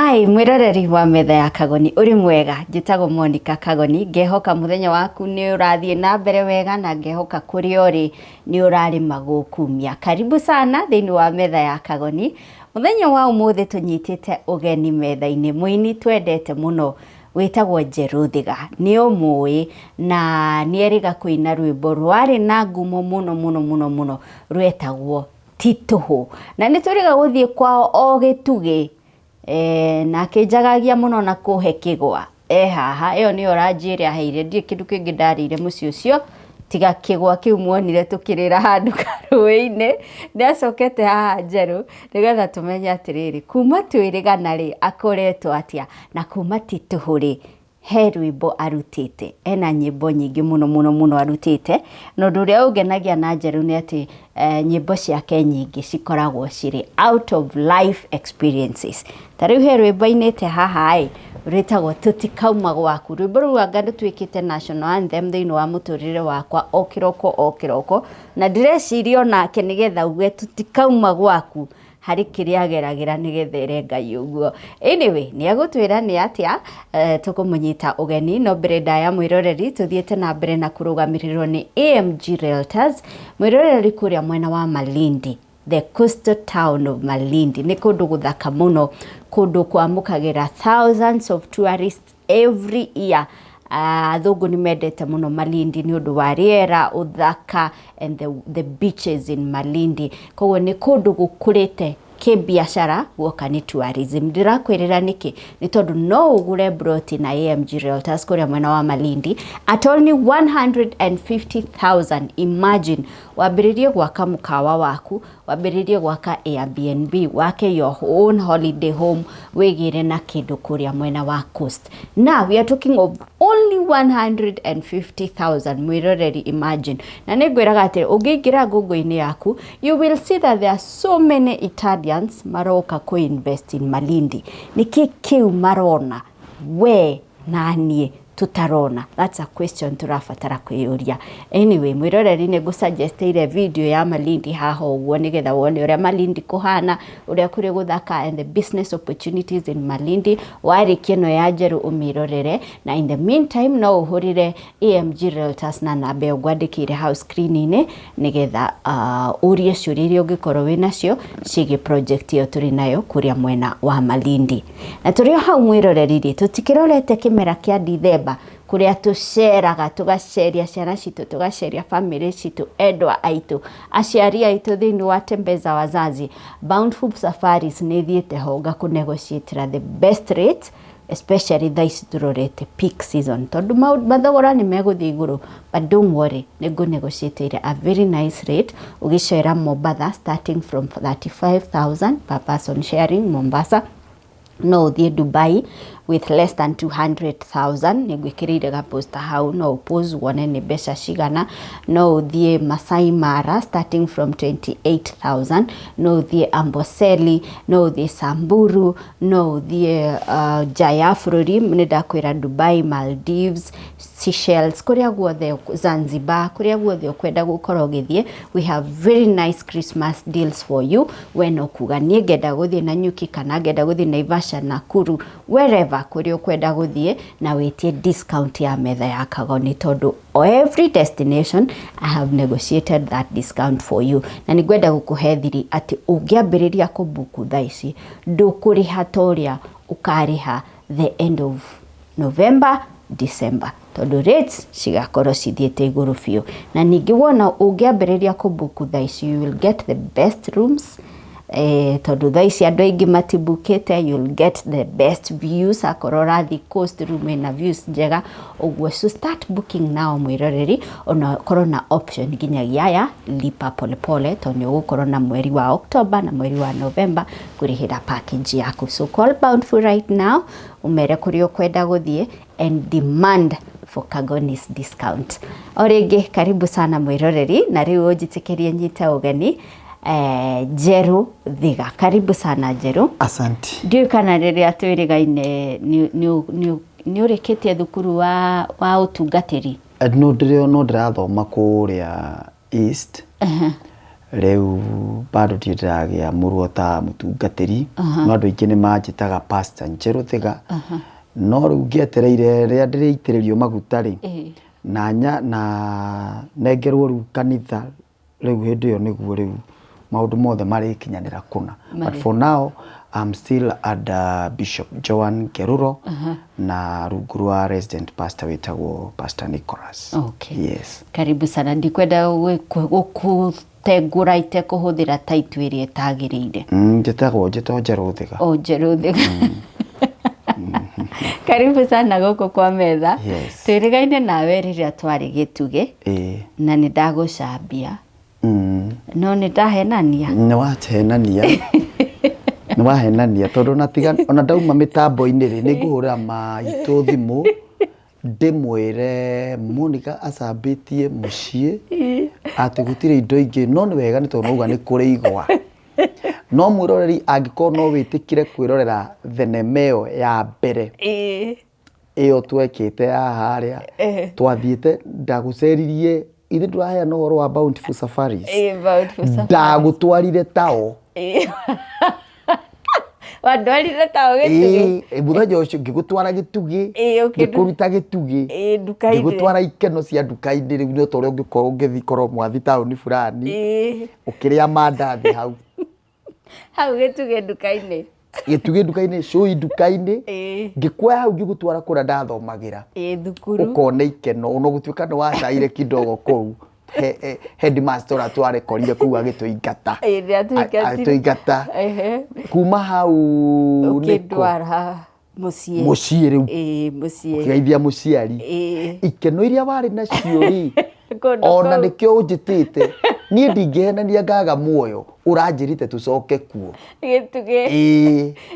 Hi, mwiroreri wa metha ya Kagoni, uri mwega, njitagwo Monica Kagoni, ngehoka muthenya waku ni urathie na mbere wega na ngehoka kuri ori ni urarima gukumia. Karibu sana thiini wa metha ya Kagoni. Muthenya wa umuthi tunyitite ugeni metha-ini, muini twendete muno witagwo Njeru Thiga, ni umui na ni eriga kuina rwimbo rwari na ngumo muno rwetagwo Tituhu, na ni turiga guthie kwao o gitugi na kijagagia muno na kuhe kigwa haha iyo ni oranjire aheire ndie kindu kingi ndarire muci ucio tiga kigwa kiu muonire tukirira handu karuini ni acokete haha Njeru nigetha tumenye atiriri kuma twirigana ri akoretwo atia na kuma Tituhu ri he rwimbo arutite ena nyimbo nyingi muno arutite no undu uria ungenagia na Njeru ni ati nyimbo ciake nyingi cikoragwo ciri out of life experiences. Tariu he rwimbo inite haha rwitagwo Tutikauma Gwaku, rwimbo rwa ngano twikite national anthem thiini wa muturire wakwa o kiroko na ndireciria onake nigetha uge tutikauma gwaku hari kiria ageragira nigethere Ngai uguo. Anyway, ni agutwira ni atia tukumunyita ugeni no mbere ndaya mwiroreri tuthiete na mbere na kurugamirirwo ni AMG Realtors, mwiroreri kuria mwena wa Malindi, the coastal town of Malindi. Ni kundu guthaka muno, kundu kwamukagira thousands of tourists every year. Athungu ni mendete muno Malindi ni undu wa riera, uthaka and the beaches in Malindi. Koguo ni kundu gukurite kibiashara guoka ni tourism. Ndirakwirira niki ni tondu no ugure broti na AMG Realtors kuria mwena wa Malindi at only 150,000. Imagine wabiririe gwaka mukawa waku, wabiririe gwaka Airbnb, wake your own holiday home, wigire na kindu kuria mwena wa coast. Now we are talking of only 150,000. mwiroreri, imagine. Na ningwiraga ati ungiingira Google-ini yaku, you will see that there are so many Italians maroka ku invest in Malindi. Niki kiu marona we nanie tutarona? That's a question turafatara kwiyuria. Anyway, mwiroreri ni gusuggest ile video ya Malindi haha uguo nigetha wone uria Malindi kuhana, uria kuri guthaka and the business opportunities in Malindi. Warikie no ya Njeru umirorere, na in the meantime no uhurire AMG Realtors na namba ugwandikire house screen-ini nigetha urie ciuria ungikorwo winacio cigi project iyo turi nayo kuria mwena wa Malindi. Na turi hau mwiroreri tutikirorete kimera kia Dithemba kuria tuceraga tugaceria ciana citu, tugaceria family citu, endwa aitu, aciari aitu thiini wa Tembeza Wazazi. Bountiful Safaris ni thiete honga ku negotiate the best rate, especially thaici turorete peak season tondu mathogora ni meguthie iguru, but don't worry, nego negotiate a very nice rate ugicera Mombasa starting from 35,000 per person sharing Mombasa. No uthie Dubai with less than 200,000. Nigwikirire ga poster hau no pose wone ni besha cigana. No uthie Masai Mara starting from 28,000. No uthie Amboseli, no uthie Samburu, no uthie Jayafruri, ndakwira Dubai, Maldives, Seychelles, kuria guothe, Zanzibar, kuria guothe ukwenda gukorwo githie. We have very nice Christmas deals for you. When okuga nie ngenda guthie na Nyuki kana ngenda guthie Naivasha, Nakuru, wherever kuria ukwenda guthie, na witie discount ya metha ya Kagoni tondu every destination I have negotiated that discount for you. Na nigwenda gukuhe thiri ati ungiambiriria kubuku thaici ndukuriha toria ukariha the end of November, December, tondu rates cigakorwo cithiete iguru fiu. Na ningi wona ungiambiriria kubuku thaici, you will get the best rooms. Tondu thaici andu aingi matibukite, you'll get the best views akorora the coast room na views njega uguo. So start booking now mwiroreri, ona korona option ginyagia ya lipa polepole tondu ugukorwo na mweri wa October na mweri wa November kurihira package yaku. So call Bountiful right now umere kuria kwenda guthie and demand for Kagoni's discount. Orege karibu sana mwiroreri, na riu ujitikirie nyite ugeni Njeru Thiga. Karibu sana Njeru. Asante. Ndio kana riria twirigaine ni urikitie thukuru wa utungatiri? No ndirathoma kuria East. reu bado ndiragia muruota mutungatiri no andu aingi ni manjitaga pastor Njeru Thiga no riu ngietereire ria ndiriitiririo maguta ri na nengerwo riu kanitha riu hindi iyo niguo riu maundu mothe marikinyanira kuna but for now I'm still under Bishop Joan Keruro na rungu rwa resident pastor witagwo Pastor Nicholas. Okay. Yes. Karibu sana, ndikwenda gukutengura ite kuhuthira title iria itagirire. Njitagwo Njeru Thiga. Njeru Thiga. Karibu sana guku kwa metha. Yes. Twirigaine nawe riria twari Gituge. Na ni ndagucambia. No ni ndahenania. Ni wahenania. Ni wahenania tondu natiga ona ndauma mitambo-ini ri ni nguhurira maitu thimu ndimwire Monica acambitie mucii ati gutire indo ingi no ni wega ni tondu nauga ni kuri igwa no mwiroreri angikorwo no witikire kwirorera thenema ya mbere iyo twekite haria twathiite ndaguceririe ithe nduraheana uhoro wa Bountiful Safaris ndagutwarire tao Wadwarire tao Gituge. Muthenya ucio ngigutwara Gituge ngikuruta Gituge nduka-ini ngigutwara ikeno cia nduka-ini riu ni toria ungikorwo ungithikorwo mwathi tauni fulani ukiria mandathi hau Gituge nduka-ini Gituge nduka-ini cui nduka-ini ngikuoya hau ngigutwara kuria ndathomagira thukuru ukona ikeno no gutuika ni wacaire kidogo kou headmaster atware korire kuu agituingata atuingata kuma hau ukindwara mucii riu ukigeithia muciari ikeno iria wari nacio ri ona nikio unjitite nie ndingihenania ngaga muoyo uranjirite tucoke kuo Gituge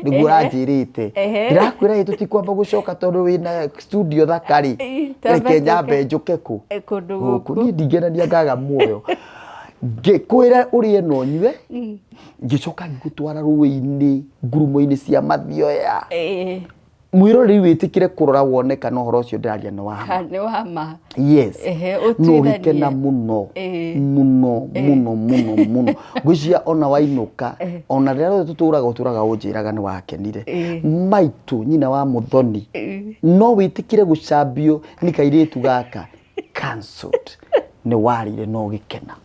niguo uranjirite ndirakwira tutikwamba gucoka tondu wina studio thakari reke nyambe njuke ku kundu nie ndingihenania ngaga muoyo ngikwira urie no nyue ngicoka ngigutwara ruwi-ini ngurumo-ini cia mathioya mwiroreri witikire kurora wone kana uhoro ucio ndiraria ni wama yes no gikena muno gwiciria ona wainuka ona riria tuturaga unjiraga ni wakenire maitu nyina wa Muthoni no witikire gucambio ni kairitu gaka cancelled ni warire no gikena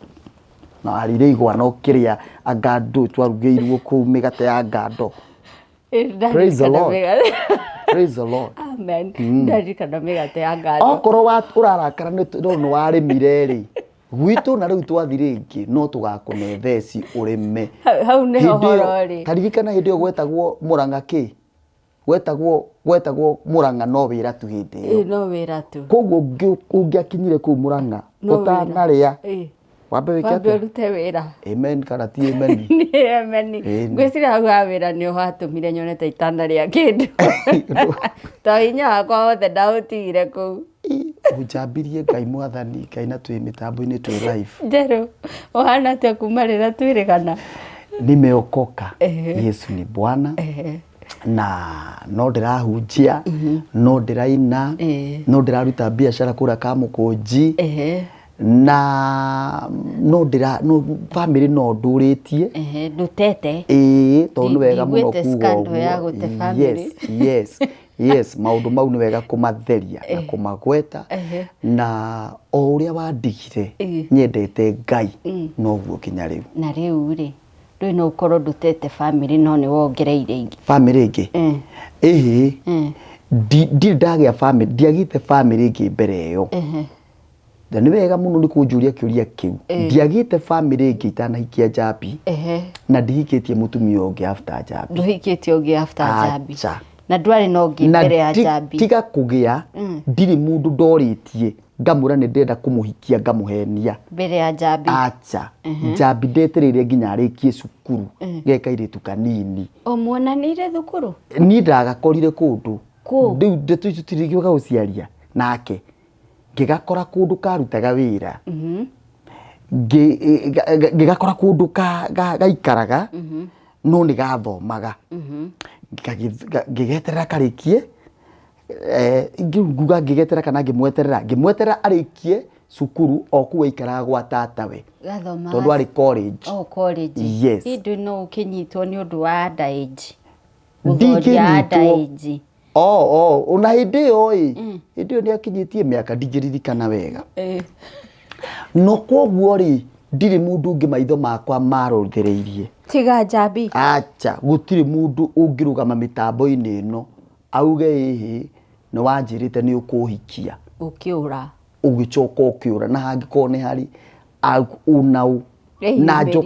na warire igwa no kiria agando twarugeirwo ku migate ya ngando. Praise the Lord. Praise the Lord. Amen. Ndarikana migate ya ngando. Okorwo urarakara ni waremire ri gwitu na riu twathire ingi no tugakune theci urime hau ni horo ri karirikana hindi gwetagwo Murang'a ki gwetagwo Murang'a no wira tu hindi no wira tu koguo ungiakinyire ku Murang'a utanaria wambe wikete rute wira amen kana ti amen amen ngwiciria hau ha wira ni uhatumire nyonete itana ria kindu ta hinya wakwa wothe ndautigire kuu ujambirie Ngai Mwathani Ngai na twi mitambo-ini twi live Njeru uhana atia kuma rira twirigana nimeokoka Yesu ni Bwana na no ndirahunjia no ndiraina no ndiraruta biashara kura Kamukunji na no family no nduritie ndutete tondu wega muno kuga yes maundu mau ni wega kumatheria na kumagweta na o uria wandigire nyendete Ngai noguo kinya riu na riu ri ndui no ukorwo ndutete family no ni wongereire ingi family ingi ndi ndagia family ndiagite family ingi mbere iyo na ni wega muno ni kunjuria kiuria kiu ndiagite family ingi itanahikia Njambi na ndihikitie mutumia ungi after Njambi nduhikitie ungi after Njambi na ndwari no ngi mbere ya Njambi tiga kugia ndiri mundu ndoritie ngamura ni ndenda kumuhikia ngamuhenia mbere ya Njambi acha Njambi ndeterere nginya arikie cukuru geka iritu kanini muonanire thukuru ni ndagakorire kundu ndiu ndetu icio tirigiuga uciaria nake ngigakora kundu karutaga wira ngigakora kundu gaikaraga no ni gathomaga ngigeterera karikie nguga ngigeterera kana ngimweterera arikie cukuru okuwa ikara gwa tatawe tondu ari college. College. Yes. Indu no ukinyitwo ni undu wa underage. Underage. Una hindi yo hindi yo ni akinyitie miaka ndigiririkana wega. No koguo ri ndiri mundu ungi maitho makwa marothereirie tiga Njambi. Acha gutiri mundu ungirugama mitambo-ini ino auge ihi no wanjirite ni ukuhikia ukiura ugicoka ukiura na hangiko ni hari unau na jo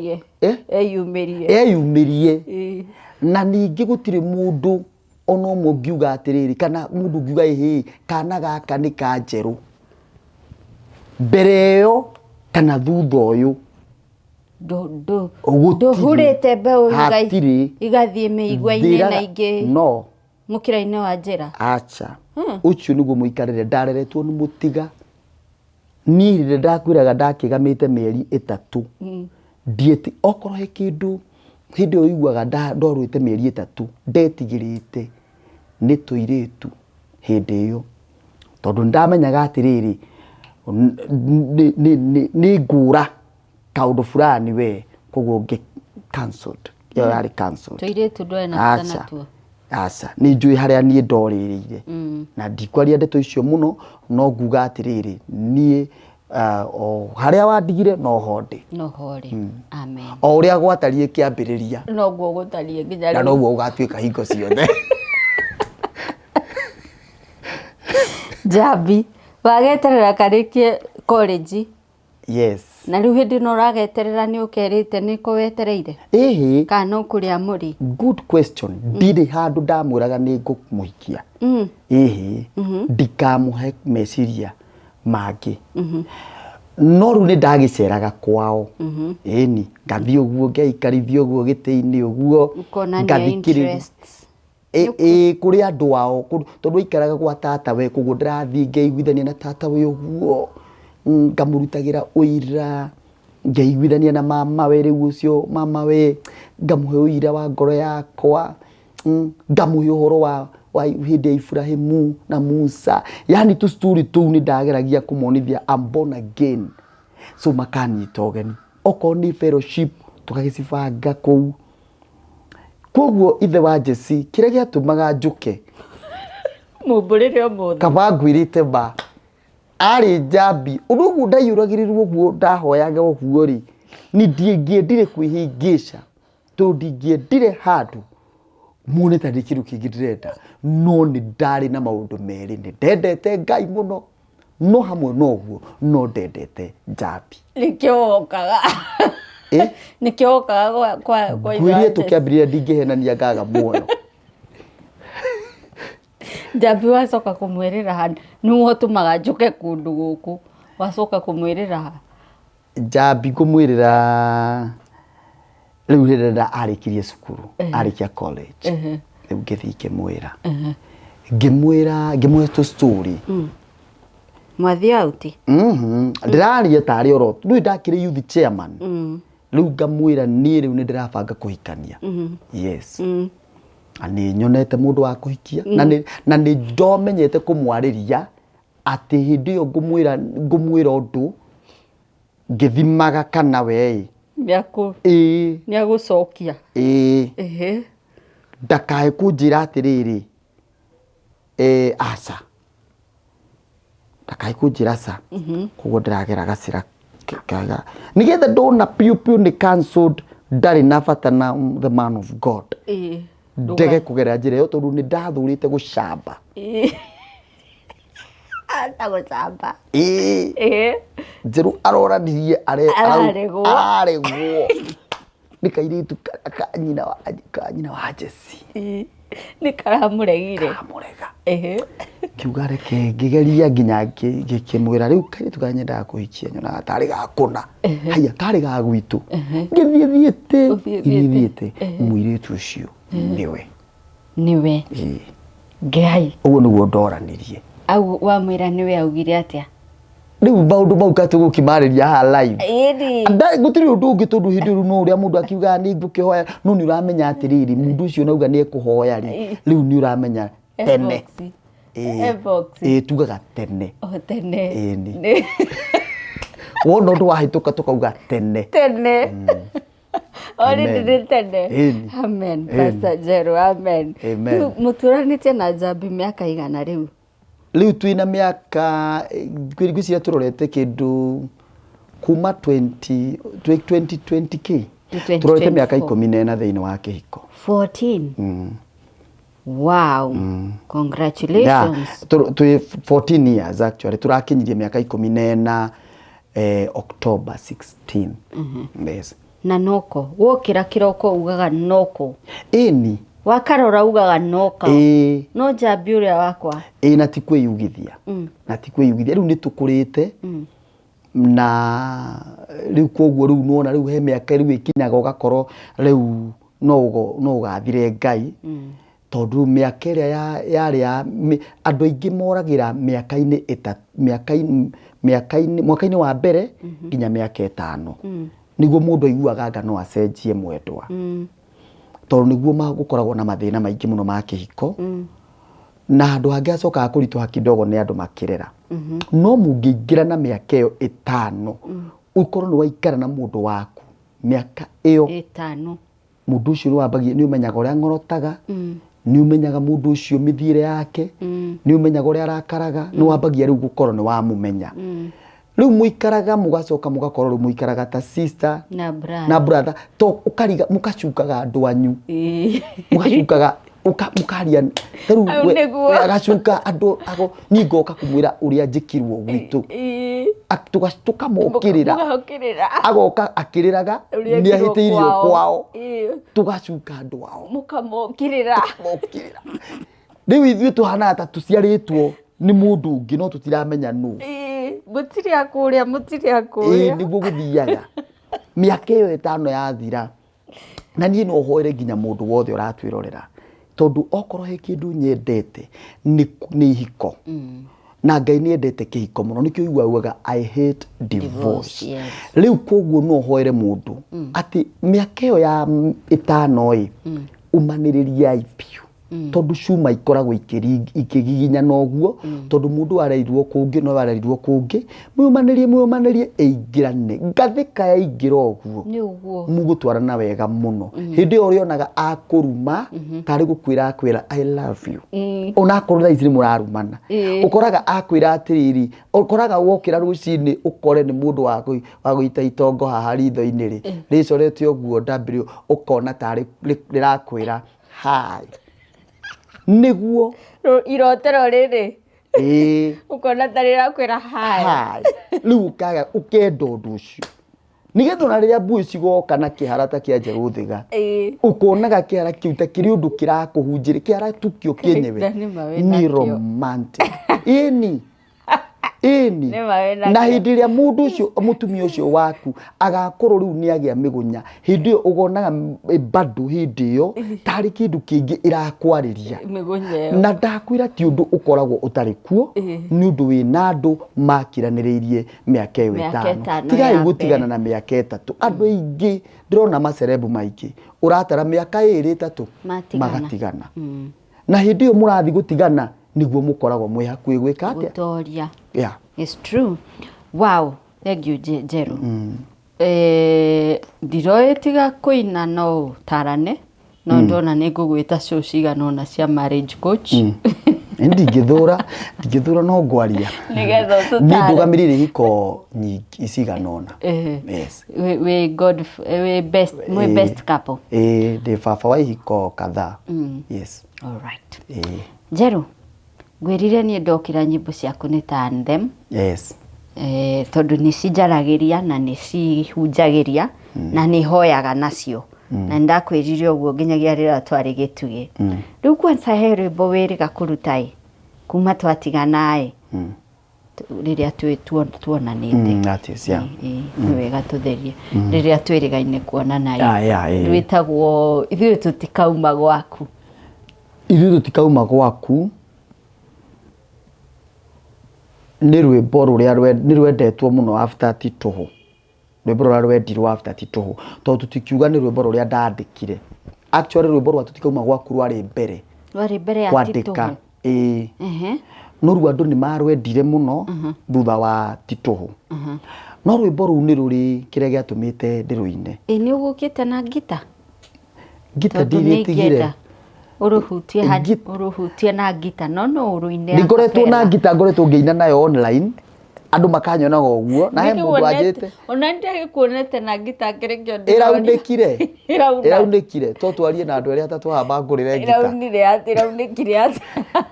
eyumirie na ningi gutiri mundu ono mo ngiuga atiriri kana mundu ngiuga ihi kana gaka ni kanjeru mbere yo kana thutha uyu hurite mbeu igathie meigwa-ini na ingi no mukira-ini wa njira. Acha ucio niguo muikarire ndareretwo ni mutiga ni rire ndakwiraga ndakigamite mieri 3 ndieti okoro he kindu hindi uiguaga ndorwite mieri 3 ndetigirite ni tuiritu hindi iyo tondu ndamenyaga atiriri ni ngura kaundu fulani we koguo nge cancelled yo yari cancelled tuiritu ndwe na kana tu. Asa ni njui haria nie ndoririire na ndikwaria ndeto icio muno no nguga atiriri nie haria wandigire no honde amen o uria gwatarie kiambiriria no guo gutarie nginya na no guo ugatuika hingo ciothe. Njambi wageterera karikie college. Yes. Na riu hindi no rageterera ni ukerite ni ko wetereire kana ukuria muri. Good question. Ndiri handu ndamwiraga ni ngumuhikia ndikamuhe meciria mangi no riu ni ndagiceraga kwao ni ngathie uguo ngeikarithia uguo giti-ini uguo ngathikiriria kuri andu ao tondu ikaraga gwa tata we kuguo ndirathie ngeiguithania na tata we uguo ngamurutagira uira ngeiguithania na mama we riu ucio mama we ngamuhe uira wa ngoro yakwa ngamuhe uhoro wa hindi ya Ibrahimu na Musa yani tu story tu ni ndageragia kumonithia I'm born again so makanyita ugeni oko ni fellowship tukagicibanga kuu koguo ithe wa Jesse kiria giatumaga njuke mumburire omothe kaba ngwirite ba ari Njambi urugu ndayuragirirwo guo ndahoyaga guo ri ni ndiengiendire kwihingisha to ndingiendire handu mune ta ndikiru kingi ndirenda no ni ndari na maundu meri ni ndendete Ngai muno no hamwe no guo no ndendete Njambi nikiokaga nikiokaga kwa ngwirie tukiambiria ndingihenania ngaga muoyo. Njambi wacoka kumwirira handu ni wotumaga njuke kundu guku wacoka kumwirira ha Njambi kumwirira riu hirenda arikirie cukuru arikia college riu ngithi ngimwira tu story mwathi auti ndiraria tari oro riu ndakire youth chairman riu ngamwira ni riu ni ndirabanga kuhikania yes ani nyonete mundu wa kuhikia na ni ndomenyete kumwariria ati hindi yo ngumwira undu ngithimaga kana we ni agucokia ndakae kunjira atiriri aca ndakae kunjira aca koguo ndiragera gacira kaga nigetha ndona piu ni cancelled ndari na bata na the man of God ndege kugera njira yo tondu ni ndathurite gucamba ata gucamba njeru aroranirie aregwo nikairitu kanyina wa Jesse ni karamuregire kiuga reke ngigeria nginya ngikimwira riu kairitu kanyenda kuhikia nyona tari gakuna haya kari ga gwitu ngithiete muiritu ucio niwe Ngai uguo niguo ndoranirie au wamwira niwe augire atia riu maundu mau katugukimariria ha live gutiri undu ungi tondu hindi ru no uria mundu akiuga ni ngukihoya no ni uramenya atiriri mundu ucio nauga ni ekuhoya riu ni uramenya tene tugaga tene tene wona ndu wahituka tukauga tene Ori tene. Amen. Pastor Jero, amen. Muturanite na Njambi miaka igana riu? Riu twina miaka gwiciria turorete kindu kuma 2020k turorete miaka 14 thiini wa kihiko. 14. Wow. Congratulations. Tu 14 years actually. Turakinyirie miaka 14 October 16. Yes. Na noko wokira kiroko ugaga noko ini wakarora ugaga noka no Njambi uria wakwa na tikwiyugithia na tikwiyugithia riu nitukurite na riu koguo riu nona riu he miaka riu ikinyaga ugakorwo riu no ugathire Ngai tondu miaka iria yari andu aingi moragira mwaka-ini wa mbere nginya miaka 5 niguo mundu aiguaga anga no acenjie mwendwa tondu niguo magukoragwo na mathina maingi muno ma kihiko na andu angi acokaga kurituha kidogo ni andu makirera no mungiingira na miaka iyo 5 ukorwo ni waikara na mundu waku miaka iyo 5 mundu ucio ni wambagia ni umenyaga uria ngorotaga ni umenyaga mundu ucio mithiire yake ni umenyaga uria arakaraga ni wambagia riu gukorwo ni wamumenya riu muikaraga mugacoka mugakorwo riu muikaraga ta sister na brother to ukariga mukacukaga andu anyu mukacukaga mukaria riu agacuka andu ago ningoka kumwira uria njikirwo gwitu tukamokirira agoka akiriraga ni ahitiirio kwao tugacuka andu ao mukamokirira riu ithuĩ tuhana ta tuciaritwo ni mundu ungi no tutiramenya nu mutiri akuria niguo guthiaga miaka iyo 5 yathira na nie no hoere nginya mundu wothe uratwirorera tondu okorwo he kindu nyendete ni hiko na Ngai ni endete kihiko muno nikio igwaga I hate divorce riu koguo no hoere mundu ati miaka iyo ya 5 umaniriria ipio tondu cuma ikoragwo ikigiginya noguo tondu mundu areirwo kungi no areirwo kungi muyumanirie eigirane ngathika ya igira oguo mugutwarana wega muno hindi ori onaga akuruma tari gukwira akwira I love you ona akorwo izini murarumana ukoraga akwira atiriri ukoraga wokira rucini ukore ni mundu wa guita itongo haha ritho-ini ri ricorete oguo W ukona tari rirakwira hi niguo irotero riri ukona tarira kwira hai riu kaga ukenda undu ucio nigetha na riria mbui cigoka na kiharata kia Njeruthiga ukonaga kihara kiu ta kiri undu kirakuhunjire kihara tukio kienyewe ni romantic ini na hindi iria mundu ucio mutumia ucio waku agakorwo riu ni agia migunya hindi iyo ugonaga bado hindi iyo tari kindu kingi irakwariria migunya na ndakwira ti undu ukoragwo utari kuo ni undu wina andu makiraniriirie miaka 5 tigai gutigana na miaka 3 andu aingi ndirona macerebu maingi uratara miaka 2-3 magatigana na hindi iyo murathi gutigana niguo mukoragwo mwi hakui gwika atia gutoria yeah it's true wow thank you Jero ndiroetiga kuina no tarane no ndona ningugwita show cigana ona cia marriage coach ndigithura no ngwaria nigetha tutare ni ndugamirire hiko nyingi cigana ona yes we God we best couple de fafa wa hiko kadhaa yes all right Jero gwirire ni ndokira nyimbo ciaku ni ta anthem yes tondu ni cinjaragiria na ni cihunjagiria na ni hoyaga nacio na ndakwirire uguo nginyagia rira twari gituge riu kwanza he rwimbo wiriga kurutai kuma twatiganae riria tuonanite that is yeah ni wega tutherie riria twirigaine kuonana rwitagwo ithuĩ tutikauma gwaku ni rwimbo ruria ni rwendetwo muno after Tituhu rwimbo ruria rwendirwo after Tituhu tondu tutikiuga ni rwimbo ruria ndandikire actually rwimbo rwa tutikauma gwaku rwari mbere ya Tituhu no ru andu ni marwendire muno thutha wa Tituhu no rwimbo ru ni ruri kire giatumite ndiruine ni ugukite na ngita ngita ndigire uruhutie na ngita no uruine ngoretwo na ngita ngoretwo ngeina nayo online andu makanyona uguo na he mundu ajite ona ndagikuonete na ngita ngerekio iraunekire to twarie na andu aria atatu hamba ngurire ngita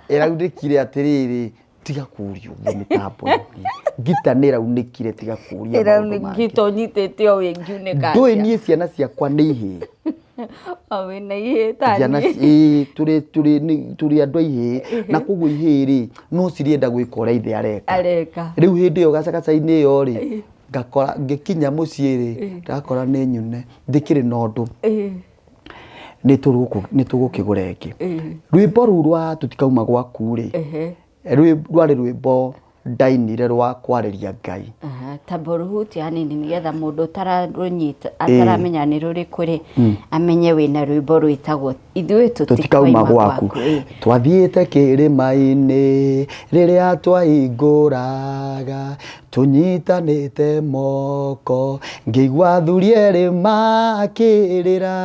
iraunekire atiriri tiga kuria uguo mitambo ngita ni iraunekire tiga kuria iraunekito nyitete o wengiuneka ndui nie ciana ciakwa ni ihi awe na ihe tani ciana turi andu ihi na kuguo ihi ri no cirienda gwika uria ithe areka riu hindi iyo gacagacaini iyo ri ngakora ngikinya mucii ri ndakora ni nyune ndikiri na undu ni tugukigura ingi rwimbo ru rwa tutikauma gwaku ri rwari rwimbo ndainire rwa kwariria Ngai taboruhuti hanini nigetha mundu tararunyita ataramenya ni ruri kuri amenye wina rwimbo rwitagwo ithuĩ tutikauma gwaku twathiĩte kĩrĩma-inĩ rĩrĩa twahingũraga tunyitanĩte moko ngĩigua athuri erĩ makĩrĩra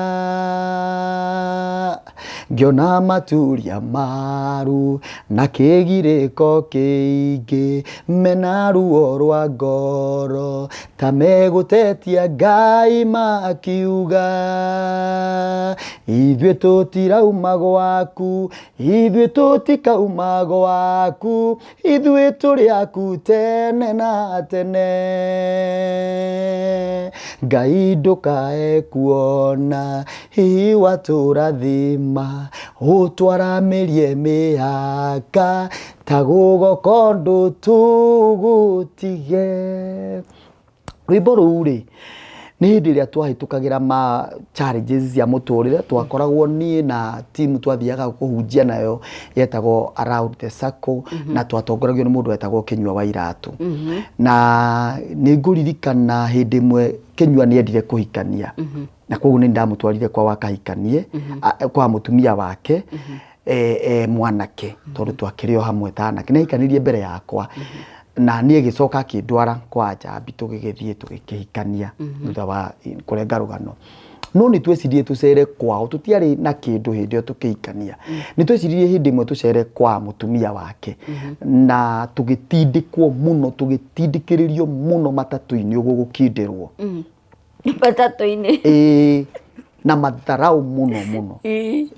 ngĩona maturia maru na kĩgirĩko kĩingĩ mena ruo rwa ngoro ta megũtetia Ngai makiuga ithuĩ tũtirauma gwaku ithuĩ tũtikauma gwaku ithuĩ tũrĩ aku tene na tene Ngai ndũkae kuona hihi watũrathima ũtwaramĩrie mĩhaka ta gũgokondũ tũgũtige rwimbo rũu rĩ nĩ hĩndĩ ĩrĩa twahĩtũkagĩra ma challenges cia mũtũrĩre twakoragwo niĩ na timu twathiaga kũhunjia nayo yetagwo Around the Circle na twatongoragio nĩ mũndũ wetagwo Kĩnyua wa Iratũ na nĩ ngũririkana hĩndĩ ĩmwe Kĩnyua nĩ endire kũhikania na koguo nĩ ndamũtwarire kwa wakahikanie kwa mũtumia wake mwanake tondũ twakĩrĩ o hamwe ta anake nĩ ahikanirie mbere yakwa na niĩ gĩcoka akĩndwara kwa Njambi tũgĩgĩthiĩ tũgĩkĩhikania thutha wa kũrenga rũgano no nĩ twecirie tũcere kwao tũtiarĩ na kĩndũ hĩndĩ ĩyo tũkĩhikania nĩ tweciririe hĩndĩ ĩmwe tũcere kwa mũtumia wake na tũgĩtindĩkwo mũno tũgĩtindĩkĩrĩrio mũno matatũ-inĩ ũguo gũkindĩrwo matatũ-inĩ na matharau mũno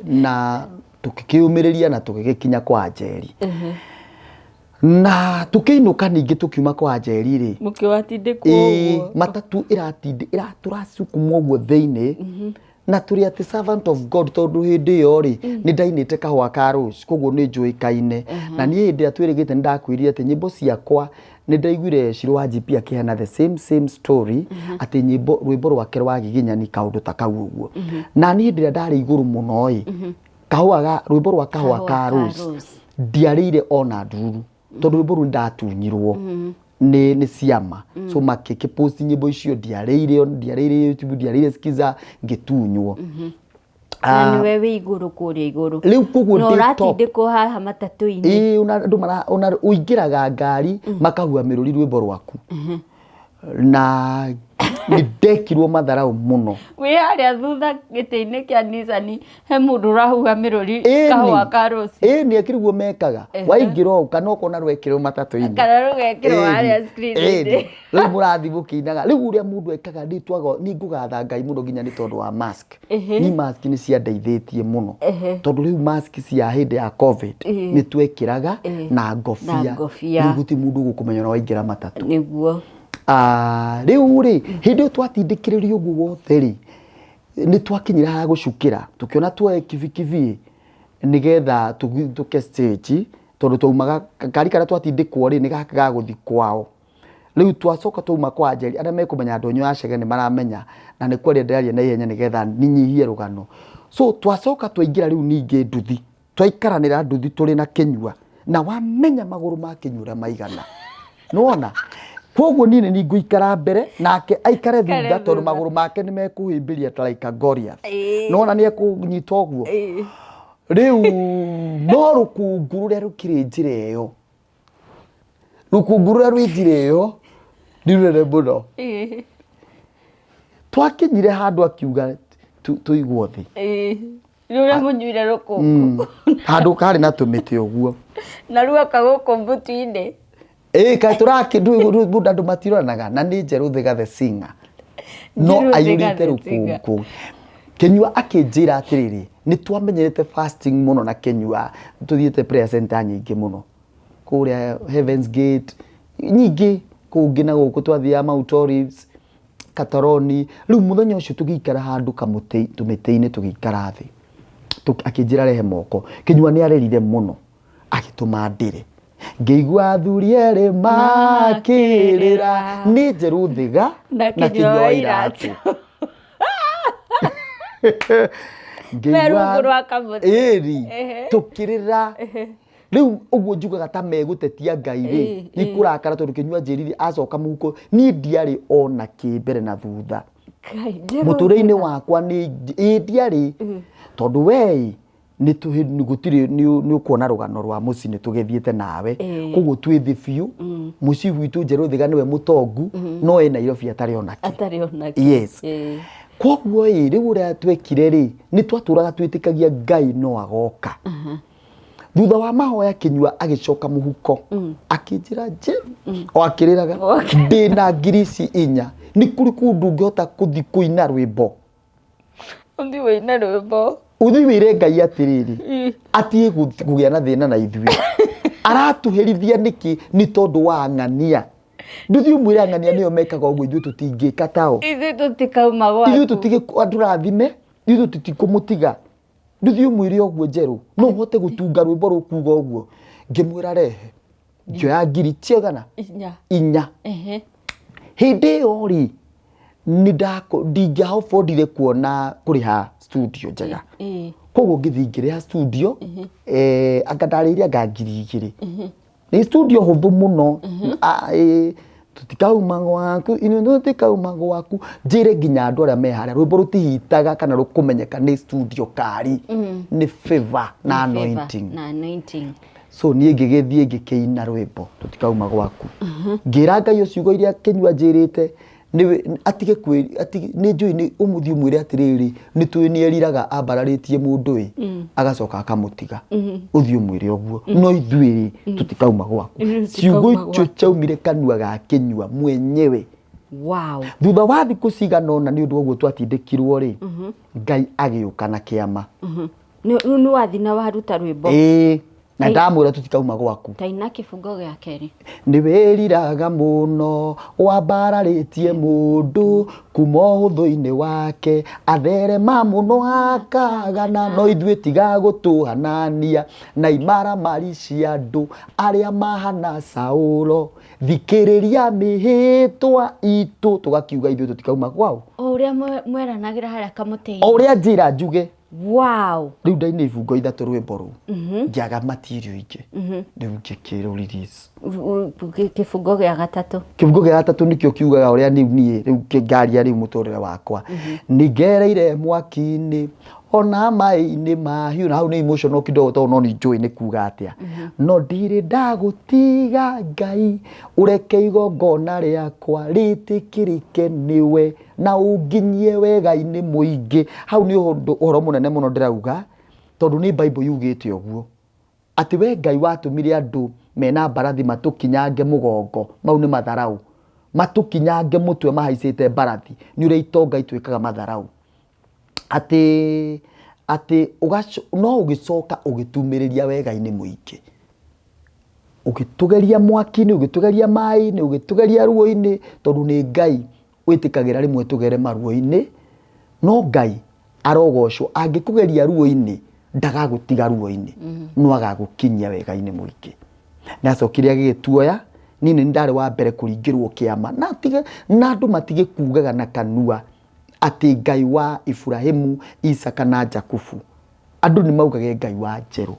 na tũkĩkĩũmĩrĩria na tũgĩgĩkinya kwa Njeri na tukĩinũka ningĩ tukiuma kwa Njeri rĩ mũkĩwatindĩkwo ũguo matatũ ĩratũracukumwo ũguo thĩinĩ na tũrĩ atĩ servant of God tondũ hĩndĩ ĩyo rĩ nĩ ndainĩte kahũa ka Rose koguo nĩ njũĩkaine na niĩ hĩndĩ ĩrĩa twĩrĩgĩte nĩ ndakwĩrire atĩ nyĩmbo ciakwa nĩ ndaiguire Shirũ wa GP akĩheana the same story atĩ rwĩmbo rwake rwa Giginyani kaũndũ ta kau ũguo na niĩ hĩndĩ ĩrĩa ndarĩ igũrũ mũno ĩ rwĩmbo rwa kahũa ka Rose ndiarĩire ona ndururu tondũ rwĩmbo rũu ndatunyirwo nĩ ciama so makĩpost nyĩmbo icio ndiarĩire YouTube ndiarĩire Skiza ngĩtunywo na niwe wĩ igũrũ kũrĩa igũrũ rĩu koguo no ũratindĩkwo haha matatũ-inĩ andũ ũingĩraga ngari makahua mĩrũri rwĩmbo rwaku na nĩ ndekirwo matharau mũno wĩ harĩa thutha gĩtĩ-inĩ kĩa Nissan he mũndũ ũrahuha mĩrũri kahũa ka Rose nĩ akĩriguo mekaga waingĩra kana ũkona rwekĩrwo matatũ-inĩ kana rũgekĩrwo harĩa screen-inĩ rĩu mũrathiĩ mũkĩinaga rĩu ũrĩa mũndũ ekaga nĩ ngũgatha Ngai mũno nginya nĩ tondũ wa mask ni mask nĩ ciandeithĩtie mũno tondũ rĩu mask cia hĩndĩ ya COVID nĩ twekĩraga na ngobia rĩu gũtirĩ mũndũ ũgũkũmenya na waingĩra matatũ nĩguo rĩu rĩ hĩndĩ ĩyo twatindĩkĩrĩrio ũguo wothe rĩ nĩ twakinyire ha gũcukĩra tũkĩona tuoe kibikibi nĩgetha tũke stage tondũ twaumaga ngari karĩa twatindĩkwo rĩ nĩ gaka ga gũthiĩ kwao rĩu twacoka twauma kwa Njeri arĩa mekũmenya ndonyo ya Chege nĩ maramenya na nĩ kwaria ndĩraria na ihenya nĩgetha ninyihie rũgano so twacoka twaingĩra rĩu ningĩ nduthi twaikaranĩra nduthi tũrĩ na Kĩnyua na wamenya magũrũ ma Kĩnyua ũrĩa maigana nĩwona koguo niĩ nĩ ngũikara mbere nake aikare thutha tondũ magũrũ make nĩ mekũhĩmbĩria ta like Goliath nĩwona nĩ ekũnyita ũguo rĩu no rũkũngũ rũrĩa rũkĩrĩ njĩra ĩyo rũkũngũ rũrĩa rwĩ njĩra ĩyo ndirure muno twakinyire handu akiuga tuigwo thi Rura munyuire rukungu handu kari na tumite uguo na ruo kaguko mbutu-ine kai turaki ndu matiranaga na ni njeru thiga the singer no ayurite rukungu Kenyua akinjira atiriri ni twamenyerete fasting muno na Kenyua tuthiete prayer center nyingi muno kuria Heaven's Gate nyingi kungi na guku twathia Mount Olives Kataroni riu muthenya ucio tugikara handu kamuti tumite-ini tugikara thi akinjira rehe moko Kenyua ni arerire muno agituma ndire ngeigua athuri eri makirira ni njeru thiga na Kenyua iratu Merungurwa kamuti eri tukirira riu uguo njugaga ta megutetia Ngai ri ni kurakara tondu Kenyua njirithi acoka muhuko ni ndiari ona kimbere na thutha muture-ini wakwa ni ndiari tondu wei ni gutiri ni ukuona rugano rwa muci ni tugithiete nawe koguo twithi biu muci witu njeru thiga niwe mutongu no e Nairobi atari onaki yes koguo riu uria twekire ri ni twaturaga twitikagia Ngai no agoka thutha wa mahoya Kenyua agicoka muhuko akinjira o akiriraga ndina ngirisi 4 ni kuri kundu ngihota kuthi kuina rwimbo uthi wina rwimbo uthi wire Ngai atiriri atie kugia na thina na ithui aratuherithia niki ni tondu wa ng'ania nduthi umwire ng'ania niyo mekaga uguo ithui tutingika tao ithui tutikauma gwaku ithui tutige andurathime ithui tutikumutiga nduthi umwire uguo njeru no hote gutunga rwimbo rukuga uguo ngimwira rehe ngioya ngiri ciagana 4 hindi ori ni ndingĩafordire kuona kuriha studio njega koguo ngithi ngiriha studio anga ndarĩire anga ngiri 2 ni studio huthu muno tutikauma gwaku ino tutikauma gwaku njire nginya andu aria me haria rwimbo rutihitaga kana rukumenyeka ni studio kari ni favor na anointing so nie ngigithie ngikeina rwimbo tutikauma gwaku ngira Ngai uciugo iria Kenyua njirite ni atige kwiri ni njui ni umuthi umwire atiriri ni twinieriraga ambararitie mundu agacoka akamutiga uthi umwire uguo no ithuiri tutikauma gwaku ciugo icio chaumire kanua ga Kenyua mwenyewe thutha wa thiku ciganona ni undu uguo twatindikirwo ri Ngai agiuka na kiama ni wathina waruta rwimbo na ndamwira tutikauma gwaku taina kifungo gia keri ni weriraga muno wambararitie mundu kuma huthu-ini wake atherema muno akagana no ithuĩ tiga gutuhanania na imaramari cia andu aria mahana Saulo thikiriria mihitwa itu tugakiuga ithuĩ tutikauma gwao uria mweranagira haria kamuti uria njira njuge riu ndaina ibungo 3 rwimbo ru ngiaga material ingi riu ngikira release kifungo gia gatatu nikio kiugaga uria nie riu ngaria riu muturire wakwa ningereire mwaki-ini ona mai-ini mahiu na hau ni emotional kidogo to no ni njui ni kuga atia no ndiri ndagutiga Ngai ureke igongona riakwa ritikirike niwe na unginyie wega-ini muingi hau ni uhoro munene muno ndirauga tondu ni Bible yugite uguo ati we Ngai watumire andu mena mbarathi matukinyange mugongo mau ni matharau matukinyange mutwe mahaicite mbarathi ni uria itonga itwikaga matharau ati no ugicoka ugitumiriria wega-ini muingi ugitugeria mwaki-ini ugitugeria mai-ini ugitugeria ruo-ini tondu ni Ngai witikagira rimwe tugere maruo-ini no Ngai arogocwo angikugeria ruo-ini ndagagutiga ruo-ini no agagukinyia wega-ini muingi na acokire agituoya nini ndari wa mbere kuringirwo kiama na andu matige kugaga na kanua ati Ngai wa Ibrahimu Isaka na Jakubu andu ni maugage Ngai wa njeru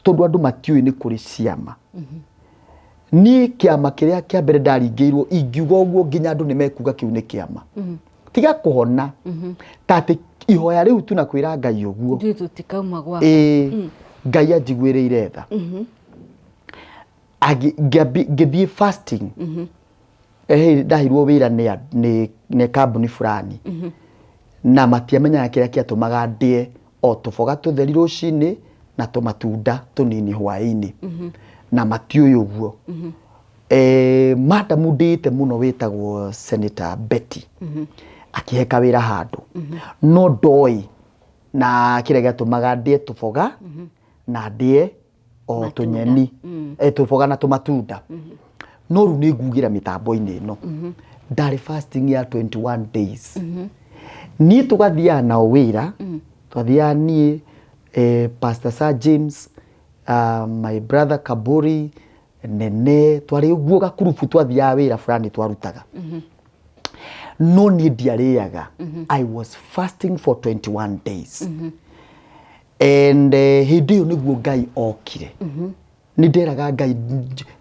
tondu andu matiui ni kuri ciama ni kiama kiria kia mbere ndaringirwo ingiuga uguo nginya andu ni mekuga kiu ni kiama tiga kuhona tati ihoya riu tu na kwira Ngai uguo tutikauma gwako Ngai anjiguireire tha ngithie fasting ndahirwo wira nĩ kambuni fulani na matiamenyaga kĩrĩa kĩatũmaga ndĩe o tũboga tũtheri rũcinĩ na tũmatunda tũnini hwaĩ-inĩ na matiũĩ ũguo. Madam ndĩte mũno wĩtagwo Senator Betty akĩheka wĩra handũ no ndoĩ na kĩrĩa gĩatũmaga ndĩe tũboga na ndĩe o tũnyeni tũboga na tũmatunda. No rĩu nĩ ngugĩra mĩtambo-inĩ ĩno ndarĩ fasting ya 21 days. Niĩ tũgathiaga nao wĩra twathiaga niĩ Pastor Sir James, my brother Kaburi, Nene, twarĩ ũguo gakurubu twathiaga wĩra fulani twarutaga. No niĩ ndiarĩaga. I was fasting for 21 days. And hĩndĩ ĩyo nĩguo Ngai okire. Nĩ nderaga Ngai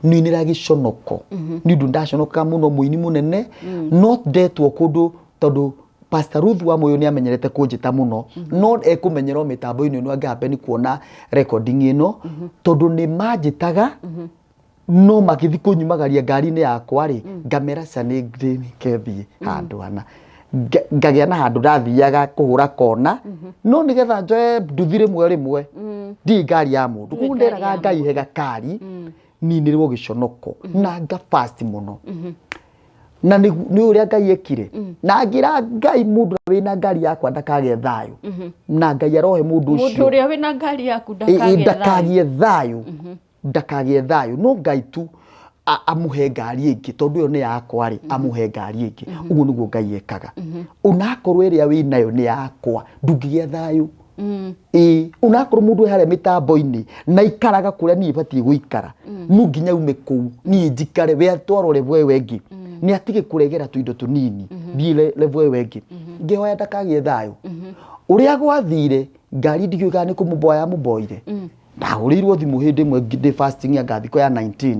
nĩnĩra gĩconoko. Nĩ ũndũ ndaconoka mũno mũini mũnene no ndetwo kũndũ tondũ Pastor Ruth wa Moyo nĩ amenyerete kũnjĩta mũno no ekũmenyerwo mĩtambo-inĩ ĩno angabe nĩ kuona recording ĩno tondũ nĩ manjĩtaga no magĩthi kũnyumagaria ngari-inĩ yakwa rĩ ngamera canĩ ngĩthiĩ handũ hana ngagĩa na handũ ndathiaga kũhũra kona no nĩgetha njoe nduthi rĩmwe ndi ngari ya mũndũ kũu nderaga Ngai he gakari ninĩrwo gĩconoko na nga fast mũno. Na nĩ ũrĩa Ngai ekire na ngira Ngai mũndũ wĩna ngari yakwa ndakagĩa thayũ na Ngai arohe mũndũ ũcio mũndũ ũrĩa wĩna ngari yaku ndakagĩa thayũ no Ngai tu amuhe ngari ĩngĩ tondũ ĩyo nĩ yakwa rĩ amuhe ngari ĩngĩ. Ũguo nĩguo Ngai ekaga. Unakorwo ĩrĩa wĩnayo nĩ yakwa ndũngĩgĩa thayũ. Unakorwo mũndũ harĩa mĩtambo-inĩ na ikaraga kũrĩa niĩ batiĩ gũikara no nginya ume kũu niĩ njikare we atwarwo level ĩyo ĩngĩ nĩ atige kũregera tũindo tũnini thiĩ level ĩyo ĩngĩ ngĩhoya ndakagĩe thayũ. Ũrĩa gwathire ngari ndigiũga nĩ kũmũboya mũboire ndahũrĩirwo thimũ hĩndĩ ĩmwe ndĩ fasting ya ngathiko ya 19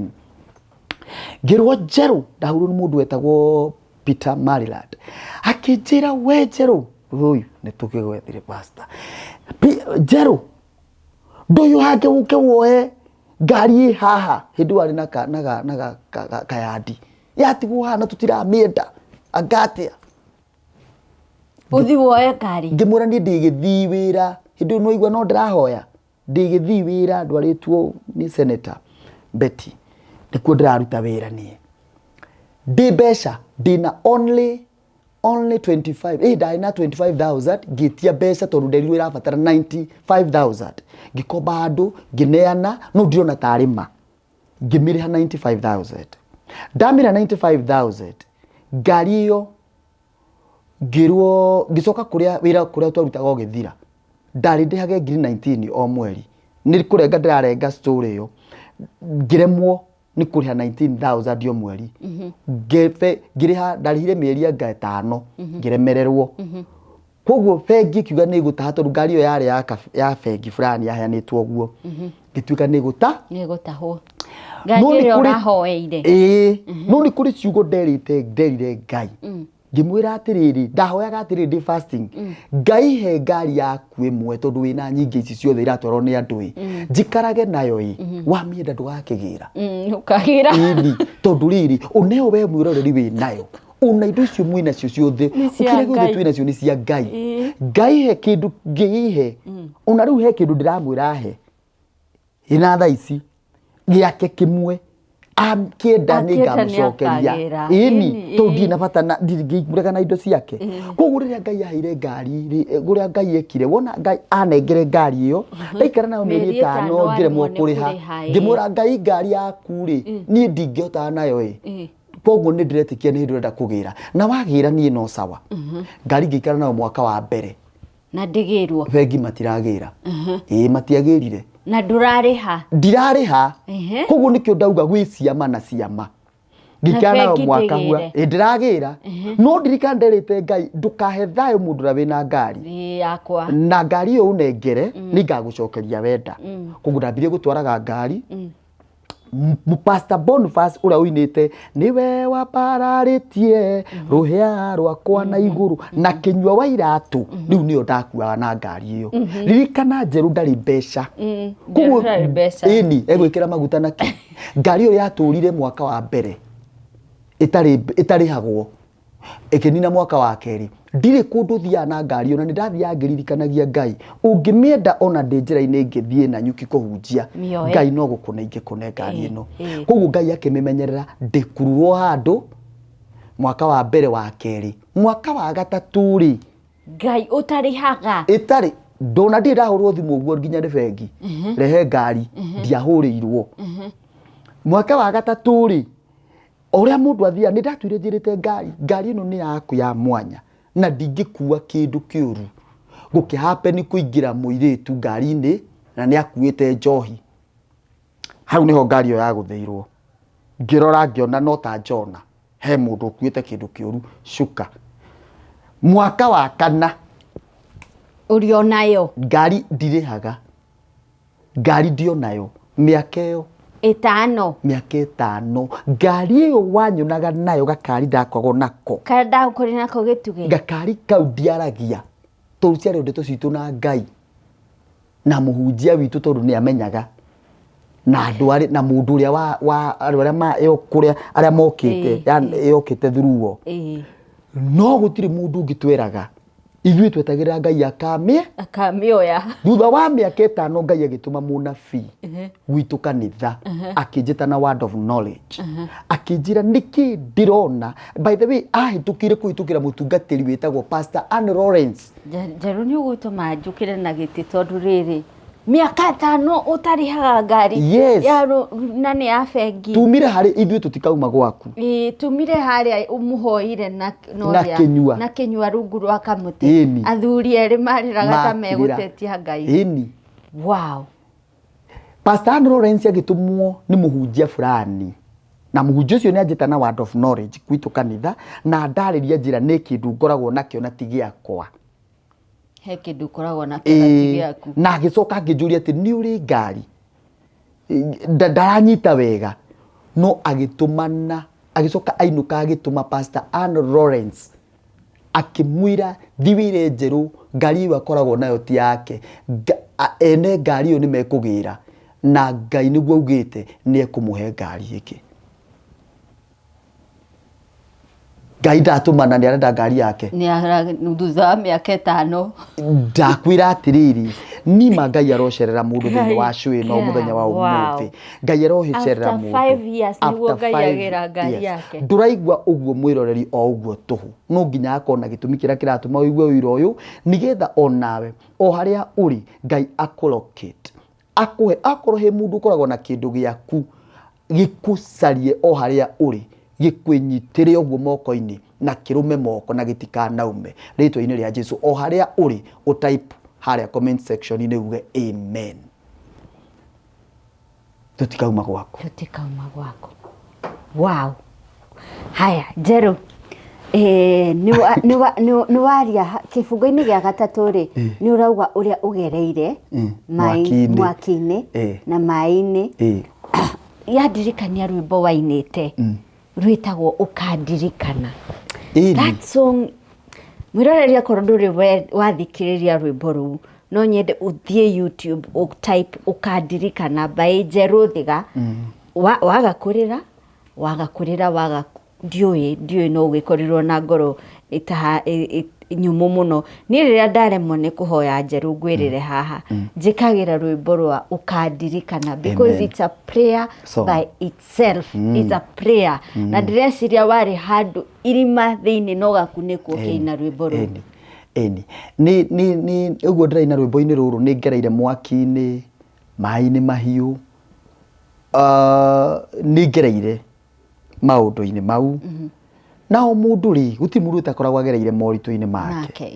ngĩrwo Njerũ ndahũrwo nĩ mũndũ wetagwo Peter Maryland akĩnjĩra we Njerũ ũyũ nĩ tũkĩgwethire pastor Njerũ ndũyũ hake ũke woe ngari haha hĩndĩ warĩ na kayandi yatigwo hana tũtiramĩenda angatia ũthi woe ngari ngĩmwĩra niĩ ndĩgĩthiĩ wĩra hĩndĩ ĩyo no igua no ndĩrahoya ndĩgĩthiĩ wĩra ndwarĩtwo nĩ Senator Betty nĩkuo ndĩraruta wĩra niĩ ndĩ mbeca ndĩna only 25 ndarĩ na 25,000 ngĩtia mbeca tondũ nderirwo ĩrabatara 95,000 ngĩkomba handũ ngĩneana no ndirona tarĩ ma ngĩmĩrĩha 95,000 ndamĩrĩha 95,000 ngari ĩyo ngĩcoka kũrĩa wĩra kũrĩa twarutaga ũgĩthira ndarĩ ndĩhage 19 o mweri nĩ kũrenga ndĩrarenga story ĩyo ngĩremwo nĩ kũrĩha 19,000 o mweri ngĩrĩha ndarĩhire mĩeri anga 5 ngĩremererwo. Koguo bengi ĩkiuga nĩ ĩgũtaha tondũ ngari ĩyo yarĩ ya bengi fulani yaheanĩtwo ũguo ngĩtuĩka nĩ ĩgũtahwo ngari ĩyo ũrahoeire. No nĩ kũrĩ ciugo nderire Ngai ngĩmwĩra atĩrĩrĩ ndahoyaga atĩrĩrĩ ndĩ fasting Ngai he ngari yaku ĩmwe tondũ wĩna nyingĩ ici ciothe iratwarwo nĩ andũ njikarage nayo wamĩenda ndũgakĩgĩra ũkagĩra tondũ rĩrĩ ũneo we mwĩroreri wĩnayo una indo icio mwĩnacio ciothe ũkĩrĩa gũthĩ twĩnacio nĩ cia Ngai. Ngai he kĩndũ ngĩihe ona rĩu he kĩndũ ndĩramwĩra he ina thaa ici gĩake kĩmwe akĩenda nĩ ngamũcokeria ĩni tondũ ndirĩ na bata na ndingĩmũrega na indo ciake. Koguo rĩrĩa Ngai aheire ngari ũrĩa Ngai ekire wona Ngai anengere ngari ĩyo ndaikara nayo mĩeri 5 ngĩremwo kũrĩha ngĩmwĩra Ngai ngari yaku rĩ niĩ ndingĩhota nayo koguo nĩ ndĩretĩkia nĩ hĩndĩ ũrenda kũgĩra na wagĩra niĩ no sawa. Ngari ngĩikara nayo mwaka wa mbere na ndĩgĩrwo bengi matiragĩra matiagĩrire na ndũrarĩha ndirarĩha. Koguo nĩkĩo ndauga gwĩ ciama na ciama ngĩikara nayo mwaka huo ndĩragĩra no ndirikana nderĩte Ngai ndũkahe thayũ mũndũ ũrĩa wĩna ngari yakwa na ngari ĩyo ũnengere nĩ ngagũcokeria wenda. Koguo ndambirie gũtwaraga ngari Pastor Boniface ũrĩa uinĩte niwe wapararĩtie rũhĩa rwakwa na igũrũ na kĩnyua wa iratũ rĩu nĩyo ndakuaga na ngari ĩyo. Ririkana Njerũ ndarĩ mbeca koguo egwĩkĩra maguta naki ngari ĩyo yatũrire mwaka wa mbere itari hagwo ikinina mwaka wa keri ndire kundu thia na ngari ona nindathia ngiririkanagia Ngai ungimienda ona ndi njira-ini ngithie na nyuki kuhunjia Ngai no gukuna ingikune ngari ino koguo Ngai akimimenyerera ndikururwo handu mwaka wa mbere wa keri mwaka wa gatatu ri Ngai utarihaga itari ndona ndi ndahurwo thimu guo nginya ni bengi rehe ngari ndiahurirwo mwaka wa gatatu ri oria mundu athia ni ndatuire njirite ngari ino ni yaku ya mwanya na ndingikuwa kindu kiuru guki happen kuingira muiritu ngari-ini na ni akuite njohi hau niho ngari yo yagutheirwo ngirora ngiona no ta Jona he mundu ukuite kindu kiuru shuka mwaka wa kana urio nayo ngari ndirihaga ngari ndio nayo miaka iyo 5 miaka 5 ngari iyo wanyonaga nayo gakari ndakoragwo nako kada ukuri nako gituge gakari kau ndiaragia tuciari undu tucitu na Ngai na muhunjia witu tondu ni amenyaga na andu ari na mundu uria wa aria ma yo kuria aria mokite yani yokite thuruo no gutiri mundu ungitweraga ithuĩ twetagĩrĩra Ngai akamĩoya thutha wa mĩaka 5 Ngai agĩtũma mũnabii gwitũ kanitha akĩnjĩta na word of knowledge akĩnjĩra nĩkĩ ndĩrona by the way ahĩtũkire kũhĩtũkĩra mũtungatĩri wĩtagwo Pastor Ann Lawrence njerũ nĩ ũgũtũma njũkĩre na gĩtĩ tondũ rĩrĩ miaka 5 utarihaga ngari ya na ni afengi tumire hari ithuĩ tutikauma gwaku tumire hari umuhoire na kinyua rungu rwa kamuti athuri eri mariraga ta megutetia Ngai wow Pastor Ann Lawrence agitumwo ni muhunjia fulani na muhunjia ucio ni anjita na word of knowledge kwitu kanitha na ndariria njira ni kindu ngoragwo nakio na tigiakwa he kindu koragwo na kĩgati gĩaku na gicoka ngĩnjũria atĩ nĩ ũrĩ ngari ndaranyita wega no agĩtũmana agĩcoka ainũka agĩtũma Pastor Ann Lawrence akĩmwĩra thiwire njerũ ngari ĩyo akoragwo nayo ti yake ene ngari ĩyo nĩ mekũgĩra na Ngai nĩguo augĩte nĩ ekũmũhe ngari ĩngĩ Ngai ndatũmana nĩ arenda ngari yake nĩ thutha wa mĩaka 5 ndakwĩra atiriri nima Ngai arocerera mundu thĩinĩ wa cũĩ no mũthenya wa ũmũthĩ Ngai arocerera mundu after 5 years nĩguo Ngai agĩra ngari yake ndũraigua ũguo mwĩroreri o ũguo tũhũ no nginya akona gĩtũmi kĩrĩa kĩratũma ũigue wĩra ũyũ nĩgetha onawe o harĩa ũrĩ Ngai akũlocate akũhe akorwo he mundu ũkoragwo na kĩndũ gĩaku gĩkũcarie o harĩa ũrĩ gĩkwĩnyitĩre ũguo moko-inĩ na kĩrũme moko na gĩtikanaume rĩtwa-inĩ rĩa Jesũ o harĩa ũrĩ ũtype harĩa comment section inĩ uge amen tutikauma gwako wow haya Njerũ ni waria kĩbungo-inĩ gĩa gatatũ rĩ ni ũrauga ũrĩa ũgereire mwaki-inĩ na maĩ-inĩ yandirikania rwĩmbo wainĩte rwĩtagwo ũkandirikana that song mwĩroreria korwo ndũrĩ wathikĩrĩria rwĩmbo rũu no nyende ũthiĩ YouTube type ũkandirikana by Njerũ Thĩga wagakũrĩra ndiũĩ no ũgĩkorirwo na ngoro nyũmũ mũno niĩ rĩrĩa ndaremwo nĩ kũhoya Njerũ ngwĩrĩre haha njĩkagĩra rwĩmbo rwa ũkandirikana because it's a prayer by itself is a prayer na ndĩreciria warĩ handũ irima thĩinĩ no gakunĩkwo kĩina rwĩmbo rũu ni ũguo ndĩraina rwĩmbo-inĩ rũrũ nĩ ngereire mwaki-inĩ maĩ-inĩ mahiũ nĩ ngereire maũndũ-inĩ mau nao mundu ri guti mundu utakoragwo agereire moritũ-inĩ make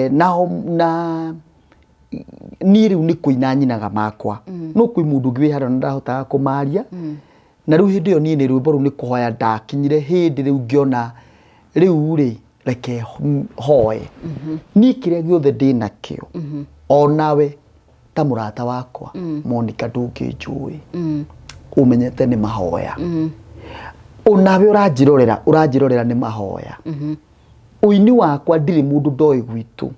na ni riu ni kuina nyinaga makwa no kwĩ mundu ngĩ wĩhara ndahotaga kũmaria na riu hĩndĩ ĩyo niĩ nĩ rwĩmbo rũu nĩ kũhoya ndakinyire hĩndĩ riu ngĩona riu ri reke hoe niĩ kĩrĩa gĩothe ndĩnakĩo onawe ta mũrata wakwa Monica ndũngĩnjũĩ ũmenyete nĩ mahoya onawe ũranjirorera nĩ mahoya ũini wakwa ndirĩ mundu ndoĩ gwitũ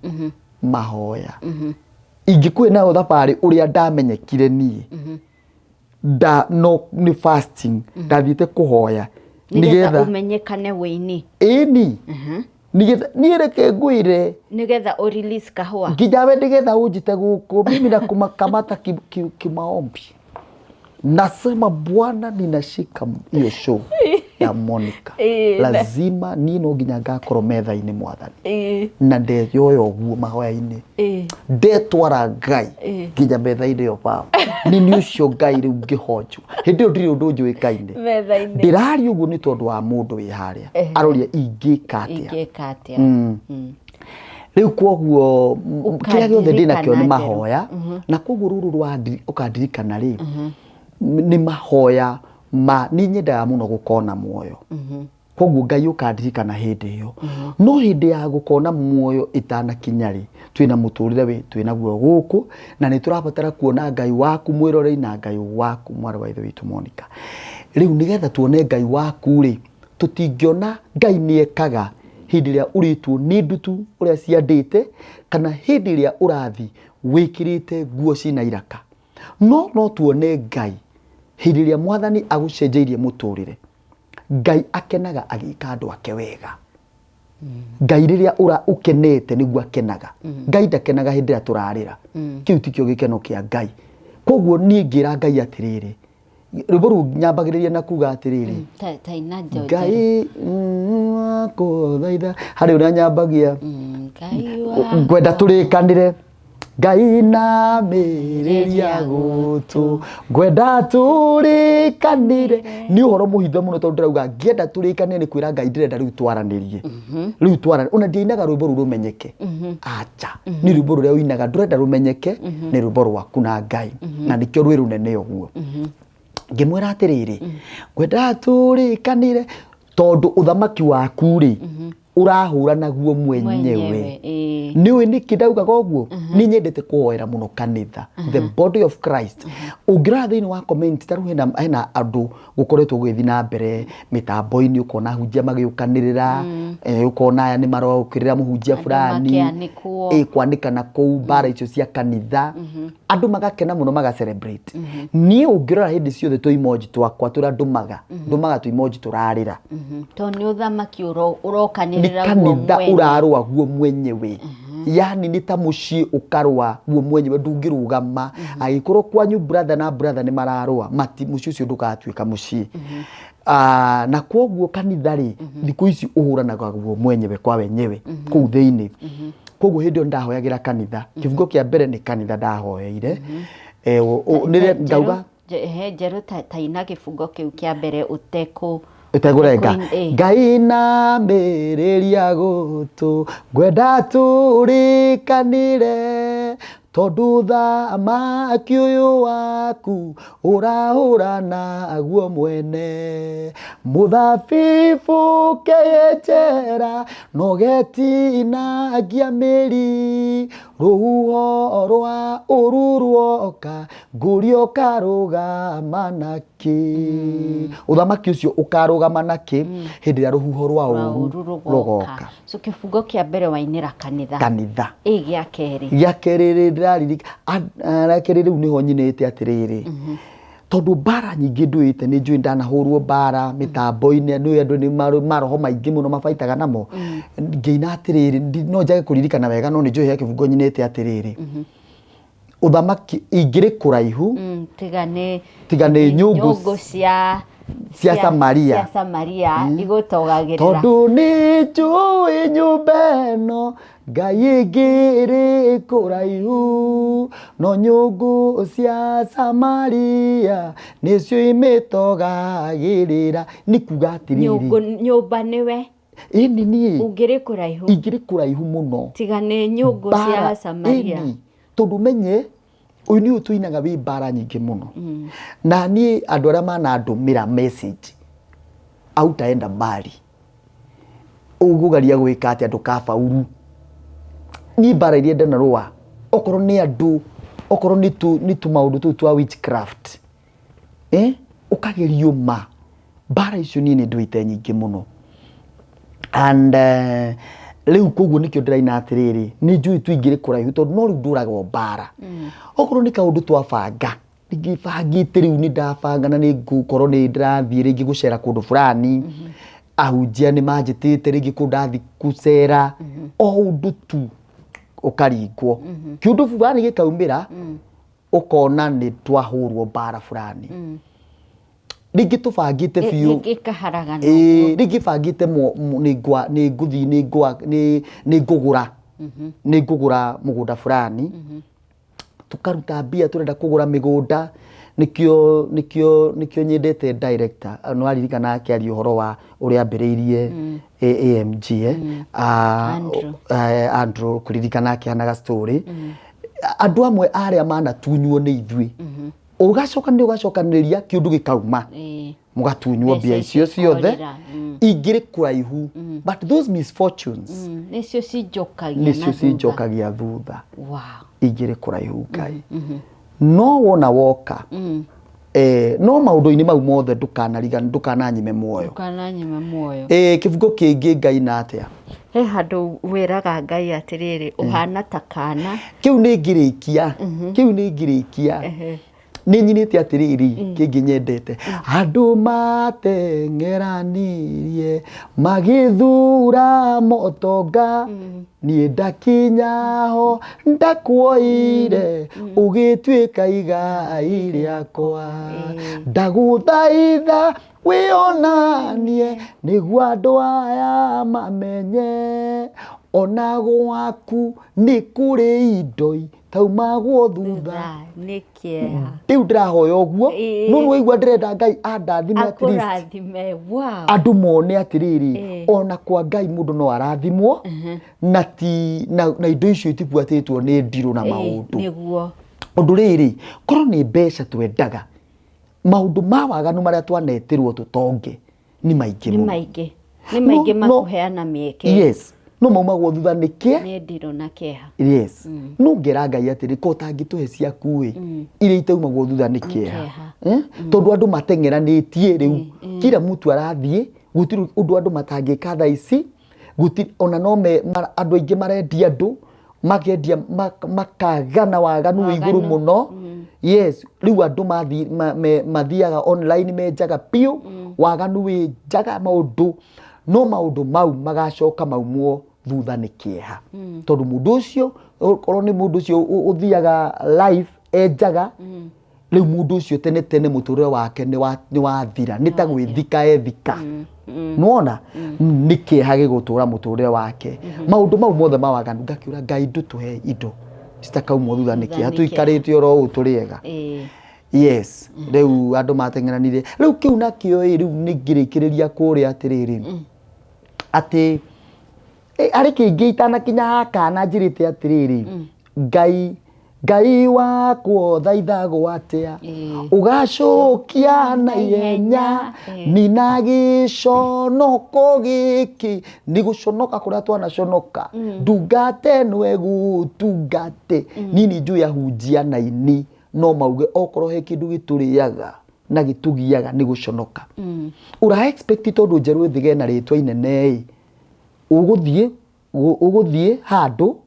mahoya ingĩkwĩ nayo thabarĩ ũrĩa ndamenyekire niĩ no nĩ fasting ndathiĩte kũhoya nigetha umenyekane wini eni nigetha nireke ngwire nigetha o release kahua ngijawe nigetha unjite guku mimi na kumakamata kimaombi. Nasema Bwana, ninashika hiyo show ya Monica. Lazima nino nginya ngakorwo metha-ini Mwathani na ndeyoyo guo mahoya-ini ndetwara Ngai nginya metha-ini yo Baba nini ucio Ngai riu ngihonjwo hindi yo ndiri undu njuikaine metha-ini ndirari uguo ni tondu wa mundu wi haria aroria ingika atia riu koguo kiria giothe ndinakio ni mahoya na koguo ruru rwa ukandirikana ri ni mahoya ni nyendaga muno gukona muoyo koguo Ngai ukandirikana hindi iyo no hindi ya gukona muoyo itanakinyari twina muturire we twina guo guku na ni turabatara kuona Ngai waku mwirore na Ngai waku mwari wa ithe witu Monica. Riu nigetha tuone Ngai waku ri tutingiona Ngai niekaga hindi ria uritwo ni ndutu uria ciandite kana hindi ria urathi wikirite guo cina iraka no tuone Ngai hindi ria Mwathani agucenjeirie muturire. Ngai akenaga agika andu ake wega. Ngai riria ukenete niguo akenaga. Ngai ndakenaga hindi ria turarira kiu tikio gikeno kia Ngai. Koguo ni ngira Ngai atiriri ruburu nyambagiriria na kuga atiriri Ngai wako thaitha hari uria nyambagia ngwenda turikanire Ngai na miriria gutu ngwenda turikanire ni uhoro muhithe muno tondu ndauga ngienda turikanire ni kwira Ngai ndirenda riu twaranirie riu twarana una ndiinaga rwimbo ru rumenyeke acha ni rwimbo ruria uinaga ndurenda rumenyeke ni rwimbo rwaku na Ngai na ndikio rwi runene uguo ngimwira atiriri ngwenda turikanire tondu uthamaki waku ri urahura naguo mwenyewe niwe nikidauga goguo ni nyendete kuhoera muno kanitha the body of Christ ugira thini wa comment taru hena andu gukoretwo gwithi na mbere mitambo-ini ukona hunjia magiukanirira ukona aya ni marokirira muhunjia fulani kwanika na kou bara icio cia kanitha andu magakena muno maga celebrate ni ugira hindi ciothe tu emoji twakwa tura ndumaga tu emoji turarira to ni uthamaki urokanirira kanitha urarwa guo mwenyewe yani ni ta mucii ukarwa guo mwenyewe ndungirugama agikorwo kwanyu brother na brother ni mararwa mati mucii ucio ndukatuika mucii na koguo kanitha ri thiku ici uhuranaga guo mwenyewe kwa wenyewe kuu thiini koguo hindi ndahoyagira kanitha kifungo kia mbere ni kanitha ndahoyeire nire ndauga njeru taina kifungo kiu kia mbere utegurenga Ngai na miriria gutu ngwenda turikanire tondu thamaki uyu waku urahura naguo mwene muthabibu kejera nogetina miri ruhuho rwa ururuoka ngurio karugama naki uthamaki ucio ukarugama naki hindi ya ruhuho rwa ururuoka so kifungo kia mbere wainira kanitha gia keri ndirariri riu niho nyinite atiriri tondu bara nyingi nduite ni njui ndanahurwo bara mitambo-ini ni andu ni maroho maingi muno mabaitaga namo ngiina atiriri no njage kuririkana wega no ni njui ya kifungo nyinite atiriri uthamaki ingiri kuraihu tigane nyungu cia Samaria igutogagirira tondu ni njui nyumba ino Ngai ngiri kuraihu no nyungu cia Samaria nicio imitogagirira ni kuga atiriri nyumba niwe ini ni ingiri kuraihu muno tigane nyungu cia Samaria tondu menye uyu ni utuinaga wi bara nyingi muno na ni andu aria manandumira message autaenda mbali ugugaria gwika ati andu kafaulu ni bara iria ndana rwa okoro ni andu okoro ni tu maundu tu twa witchcraft ukagerio ma bara icio ni nduite nyingi muno and riu koguo nikio ndiraina atiriri ni njui tuingire kuraihu tondu no riu nduragwo bara okoro ni kaundu twabanga ngibangite riu ni ndabanga na ni ngukorwo ni ndirathie ringi gucera kundu fulani ahunjia ni manjitite ringi kundathi gucera o undu tu ukaringwo kiundu fulani gikaumira ukona ni twahurwo bara fulani ringi tubangite biu gikaharagana ringi bangite ni ngugura mugunda fulani tukaruta mbia turenda kugura migunda nikio nyendete director no aririkana akiaria uhoro wa uria ambiriirie AMG Andrew kuririkana akianaga story andu amwe aria mana tunywo ni ithui ugacokaniriria kiundu gikauma mugatunywo mbia icio ciothe ingiri kuraihu but those misfortunes nicio cijokagia thutha ingiri kuraihu Ngai no wona woka no maundu-ini mau mothe ndukananyime muoyo kivugo kingi Ngai na atia he handu wiraga Ngai atiriri uhana takana kiu ni ngirikia ni nyinite atiriri kingi nyendete andu matengeranirie magithura motonga ni ndakinyaho ndakuoire ugitwika igai riakwa ndaguthaitha wionanie niguo andu aya mamenye ona gwaku ni kuri indo taumagwo thutha nikieha riu ndirahoya uguo no wigua ndirenda Ngai andathime at least andu mone atiriri ona kwa Ngai mundu no arathimwo na ti na indo icio itibuatitwo ni ndiru na maundu niguo undu riri korwo ni mbeca twendaga maundu ma waganu maria twanetirwo tutonge ni maingi makuheana mieke yes no maumagwo thutha ni ndiru na kieha yes no ngera Ngai atiri ko tangituhe ciaku iria itaumagwo thutha ni kieha tondu andu matengeranitie riu kila mtu arathie gutiri undu andu matangika tha ici gutiri ona no andu aingi marendia andu makendia makagana waganu iguru muno yes riu andu mathiaga online menjaga piu waganu wi jaga maundu no maundu mau magacoka maumwo thutha ni kieha tondu mundu ucio korwo ni mundu ucio uthiaga live enjaga riu mundu ucio tene muturire wake ni wathira ni ta gwithika ethika nuona ni kieha gigutura muturire wake maundu mau mothe mawaganu ngakiura Ngai ndutuhe indo citakaumwo thutha ni kieha tuikarite oro uturiega yes riu andu matengeranire riu kiu nakio riu ni ngirikiriria kuria atiriri ati ari kingi itanakinya haka na njirite atiriri Ngai wakwo thaithagwo atia ugacokia na ihenya nina giconoko giki ni guconoka kuria twanaconoka ndungate nwe gutungate nini njui ahunjia na ini no mauge okorwo he kindu gituriaga na gitugiaga ni guconoka ura expect tondu njeru thige na ritwa inene uguthie handu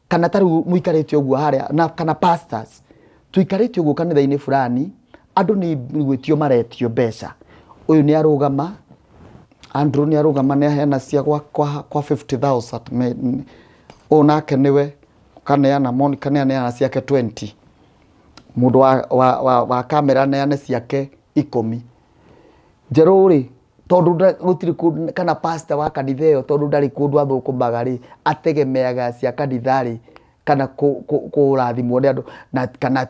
kana taru muikarite uguo haria na kana pastors tuikarite uguo kanitha-ini fulani andu ni gwitio maretio mbeca uyu ni arugama Andrew ni arugama ni aheana cia kwa 50,000 onake niwe kaneana Monica neana ciake 20 mundu wa kamera neane ciake 10 njeruri tondu gutiri kana pastor wa kanitha iyo tondu ndari kundu athukumaga ri ategemeaga cia kanitha ri kana kurathimwo ni andu na kana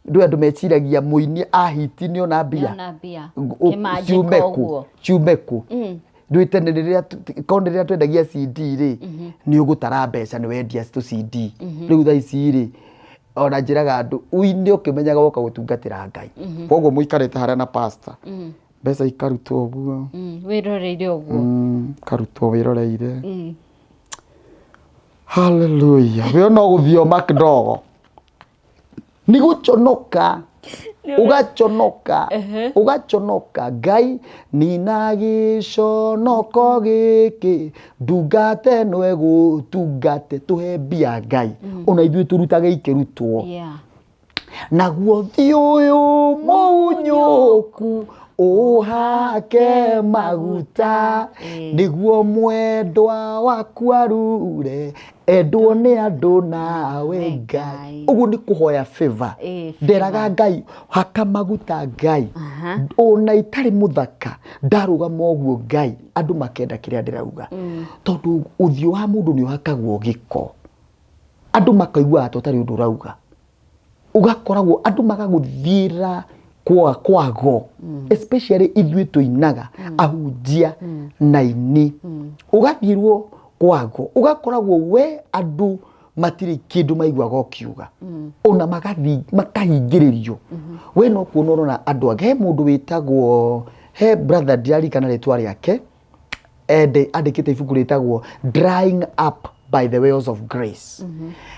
ndu andu meciragia muini ahiti ona mbia ciumeku nduite riria twendagia CD ri ni ugutara mbeca ni wendia tu CD riu tha ici ri ona njiraga andu uini ukimenyaga woka gutungatira Ngai koguo muikarite haria na pastor mbeca ikarutwo uguo wiroreire uguo karutwo wiroreire hallelujah we no guthio makdogo ni guconoka ugaconoka Ngai nina giconoko giki ndungate nwe gutungate tuhe mbia Ngai ona ithuĩ turutage ikirutwo naguo thiuyu munyuku uhake maguta niguo mwendwa waku arure endwo ni andu nawe Ngai. Uguo ni kuhoya favor. Nderaga Ngai haka maguta Ngai ona itari muthaka ndarugama uguo Ngai andu makenda kiria ndirauga tondu uthio wa mundu ni uhakagwo giko andu makaigua atotari undu urauga ugakoragwo andu magaguthira kwago especially ithui tuinaga ahunjia na ini ugathirwo kwago ugakoragwo we andu matiri kindu maiguaga ukiuga ona makahingiririo we no kuona na andu age mundu witagwo he brother Diari kana ritwa riake andikite ibuku ritagwo Drying Up by the Wells of Grace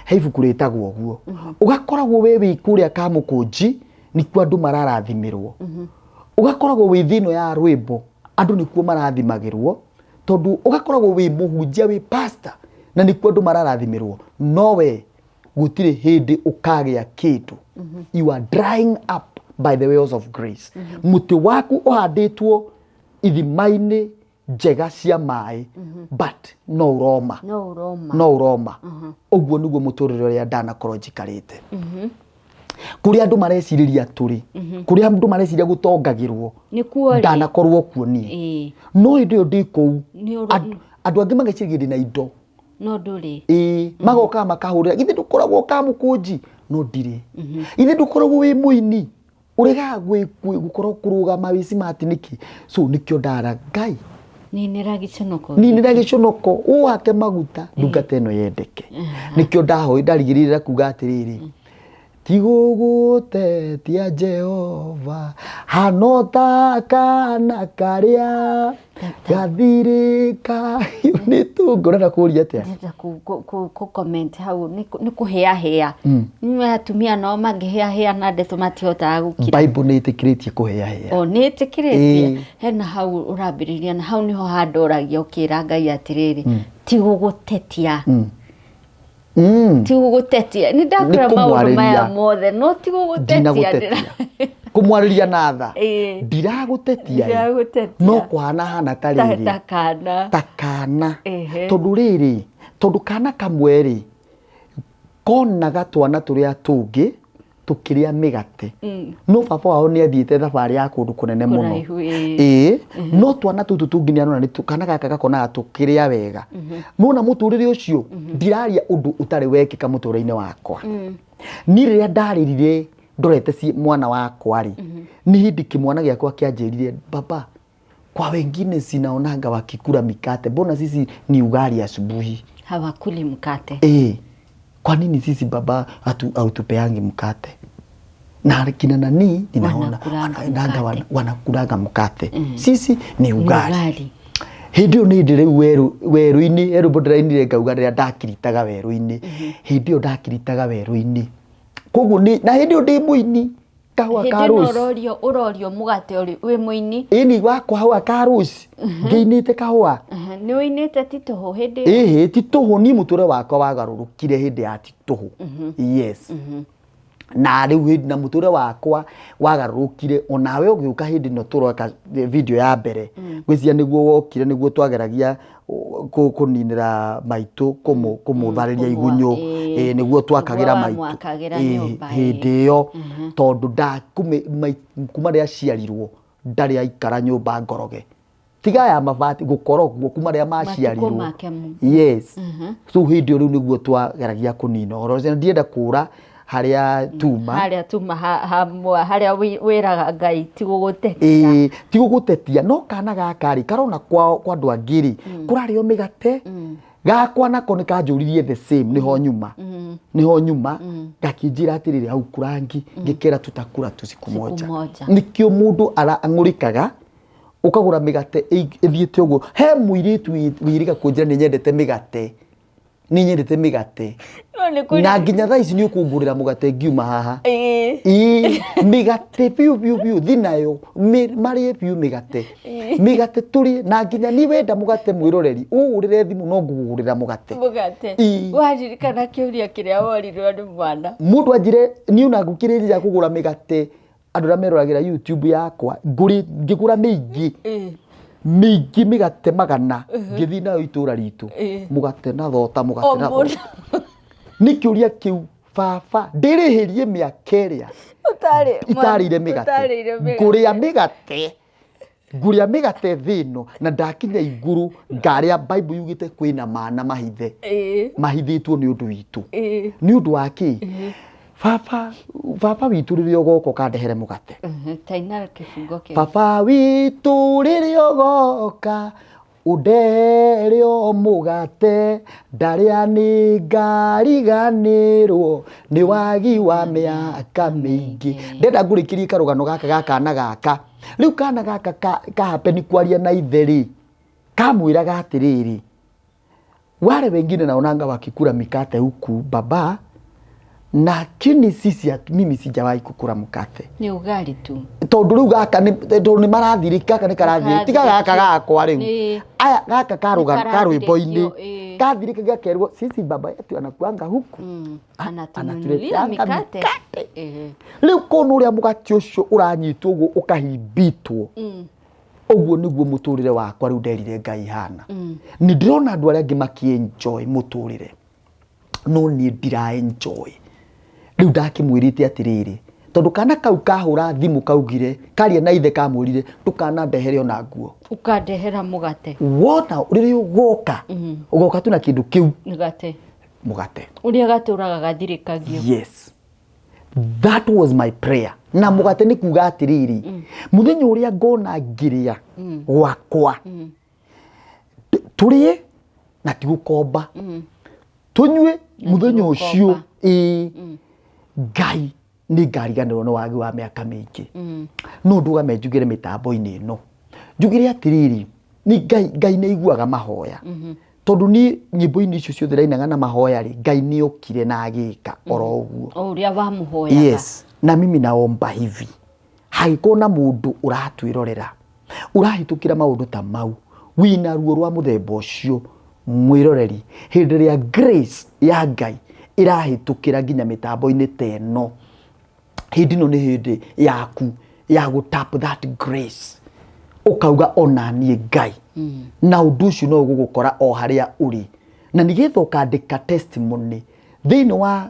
he ibuku ritagwo guo ugakoragwo we wikuria kamukunji nikuo andu mararathimirwo ugakoragwo wi thino ya rwimbo andu nikuo marathimagirwo tondu ugakoragwo wi muhunjia wi pastor na nikuo andu mararathimirwo nowe gutire hindi ukagia kindu you are drying up by the wells of grace muti waku uhanditwo ithimaini njega cia mai but no uroma uguo niguo muturire uria ndanakorwo njikarite kuri andu mareciriria turi kuri andu mareciria gutongagirwo ndanakorwo kuo nie no indo ndi kou andu angi mageciria ndina indo no nduri magoka makahurira githi ndukoragwo kamukunji no ndire githi ndukoragwo wi muini urega gukorwo kurugama wi smart niki so nikio ndara Ngai ninira giconoko uwake maguta ndungata ino yendeke nikio ndaho ndarigirira kuga atiriri tigugutetia Jehova hanota na karia gathirika nitungora kuria atia ku comment hau ni kuhea ni atumia no mangehea na ndeto matihota gukira Bible ni itikiritie kuhea ni itikiritie hena hau urambiriria na hau niho handoragia ukira Ngai atiriri tigugutetia tigugutetia ni ndakira maundu maya mothe no tigugutetia kumwariria na tha ndiragutetia no kwana hana tariri takana tondu riri tondu kana kamweri konaga twana turia tungi tukiria migate no papa wao ni athiite thabari ya kundu kunene muno no twana tutu tungi ni anona ni tukana gaka gakona tukiria wega muna muturire ucio ndiraria undu utari wekika muturire-ini wakwa ni riria ndaririre ndorete si mwana wakwa ri ni hindi kimwana giakwa kianjirire baba kwa wengine sinaonanga wakikula mikate mbona sisi ni ugali asubuhi hawakuli mkate kwa nini sisi baba hatupeangi mkate na kina nani ninaona wanakulaga mkate sisi ni ugali hindio ni ndire weru-ini erubodera-ini ngauga ria ndakiritaga weru-ini hindio ndakiritaga weru-ini koguo ni na hindio ndi muini kahua karusi urorio mugate uri wi muini ini wakwa hawa karusi ngeinite kahua ni uinite tituhu hindi tituhu ni muture wakwa wagarurukire hindi ya tituhu yes na riu hindi na muture wakwa wagarurukire onawe ugiuka hindi no turoka video ya mbere gwiciria niguo wokire niguo twageragia kuninira maitu kumuthariria igunyu niguo twakagira maitu hindi iyo tondu kuma ria ciarirwo ndari aikara nyumba ngoroge tiga ya mabati gukorogwo kuma ria maciarirwo yes so hindi riu niguo twageragia kunina oro ndienda kura haria tuma haria wiraga Ngai tigugutetia no kana gakari karona kwa andu angiri kurario migate gakwa nako nikanjuririe the same niho nyuma gakinjira atiriri hau kurangi ngikera tutakura tusiku moja nikio mundu angurikaga ukagura migate ithiete uguo he muiritu wiriga kunjira ni nyendete migate ni nyendete migate na nginya thaa ici ni ukungurira mugate ngiuma haha migate piu thinayo marie piu migate turi na nginya ni wenda mugate mwiroreri ugurire thimu no ngugurira mugate waririkana kiuria kiria worirwo ni mwana mundu anjire ni una ngukiriria kugura migate andu ra meroragira YouTube yakwa ngigura mingi migate magana ngithi nayo itura ritu mugate na thota nikiuria kiu baba ndirihirie miakeria itarire migate nguria migate thino na ndakinya iguru ngaria Bible yugite kwina mana mahithitwo ni undu witu ni undu waki Papa witu ririo goko kandehere mugate taina kifungo ke Papa witu ririo goka uderio mugate ndaria ni ngariganirwo ni wagi wa miaka mingi ndenda ngurikirie karugano gaka na gaka riu kana gaka kahapeni kwaria na itheri kamwiraga atiriri wale wengine naonanga wakikula mikate huku baba lakini sisi mimi sijawahi kukula mkate ni ugali tu tondu riu gaka ni marathirika kana karathirika tiga gaka gakwa riu aya gaka karwimbo-ini kathirika gakerwo sisi baba yetu anakuanga huku anatununulia mikate riu kono uria mugate ucio uranyitwo uguo ukahimbitwo uguo niguo muturire wakwa riu nderire Ngai hana ni ndirona andu aria angi makienjoy muturire no ni ndira enjoy riu ndakimwirite atiriri tondu kana kau kahura thimu kaugire karia na ithe kamurire tukana ndehere ona nguo ukandehera mugate wona ririo goka ugoka tu na kindu kiu mugate uria gaturaga gathirikagio yes that was my prayer na mugate ni kuga atiriri muthenya uria ngona ngiria wakwa turie na tigukomba tunywe muthenya ucio Ngai ni ngariganirwo no wagi wa miaka mingi no ndugame njugire mitambo-ini ino njugire atiriri ni Ngai ni iguaga mahoya tondu ni nyimbo-ini icio ciothe rainaga na mahoya ri Ngai ni okire na agika oro uguo uria wa muhoya yes na mimi naomba hivi haiko na mundu uratwirorera urahitukira maundu ta mau wina ruo rwa muthemba ucio mwiroreri hindi ria grace ya Ngai irahitukira nginya mitambo-ini teno hindi no ni hindi yaku ya go tap that grace ukauga ona nie Ngai na undu ucio no gugukora o haria uri na nigetha ukandika testimony thini wa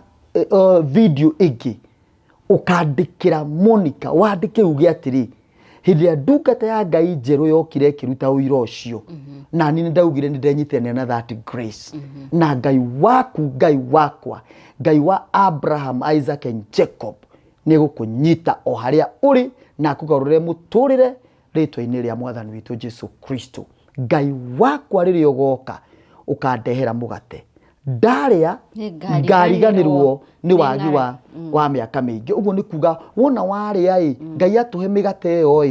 video igi ukandikira Monica wandike uge atiri hindi ya ndungata ya Ngai njeru yokire kiruta uira ucio na ni ndaugire ni ndenyitene na that grace na Ngai waku Ngai wakwa Ngai wa Abraham Isaac and Jacob ni gukunyita o haria uri na kugarurire muturire ritwa-ini ria mwathani witu Jesu Kristo Ngai wakwa ririo goka ukandehera mugate ndaria ngariganirwo ni wagi wa miaka mingi uguo ni kuga wona waria Ngai atuhe migate yo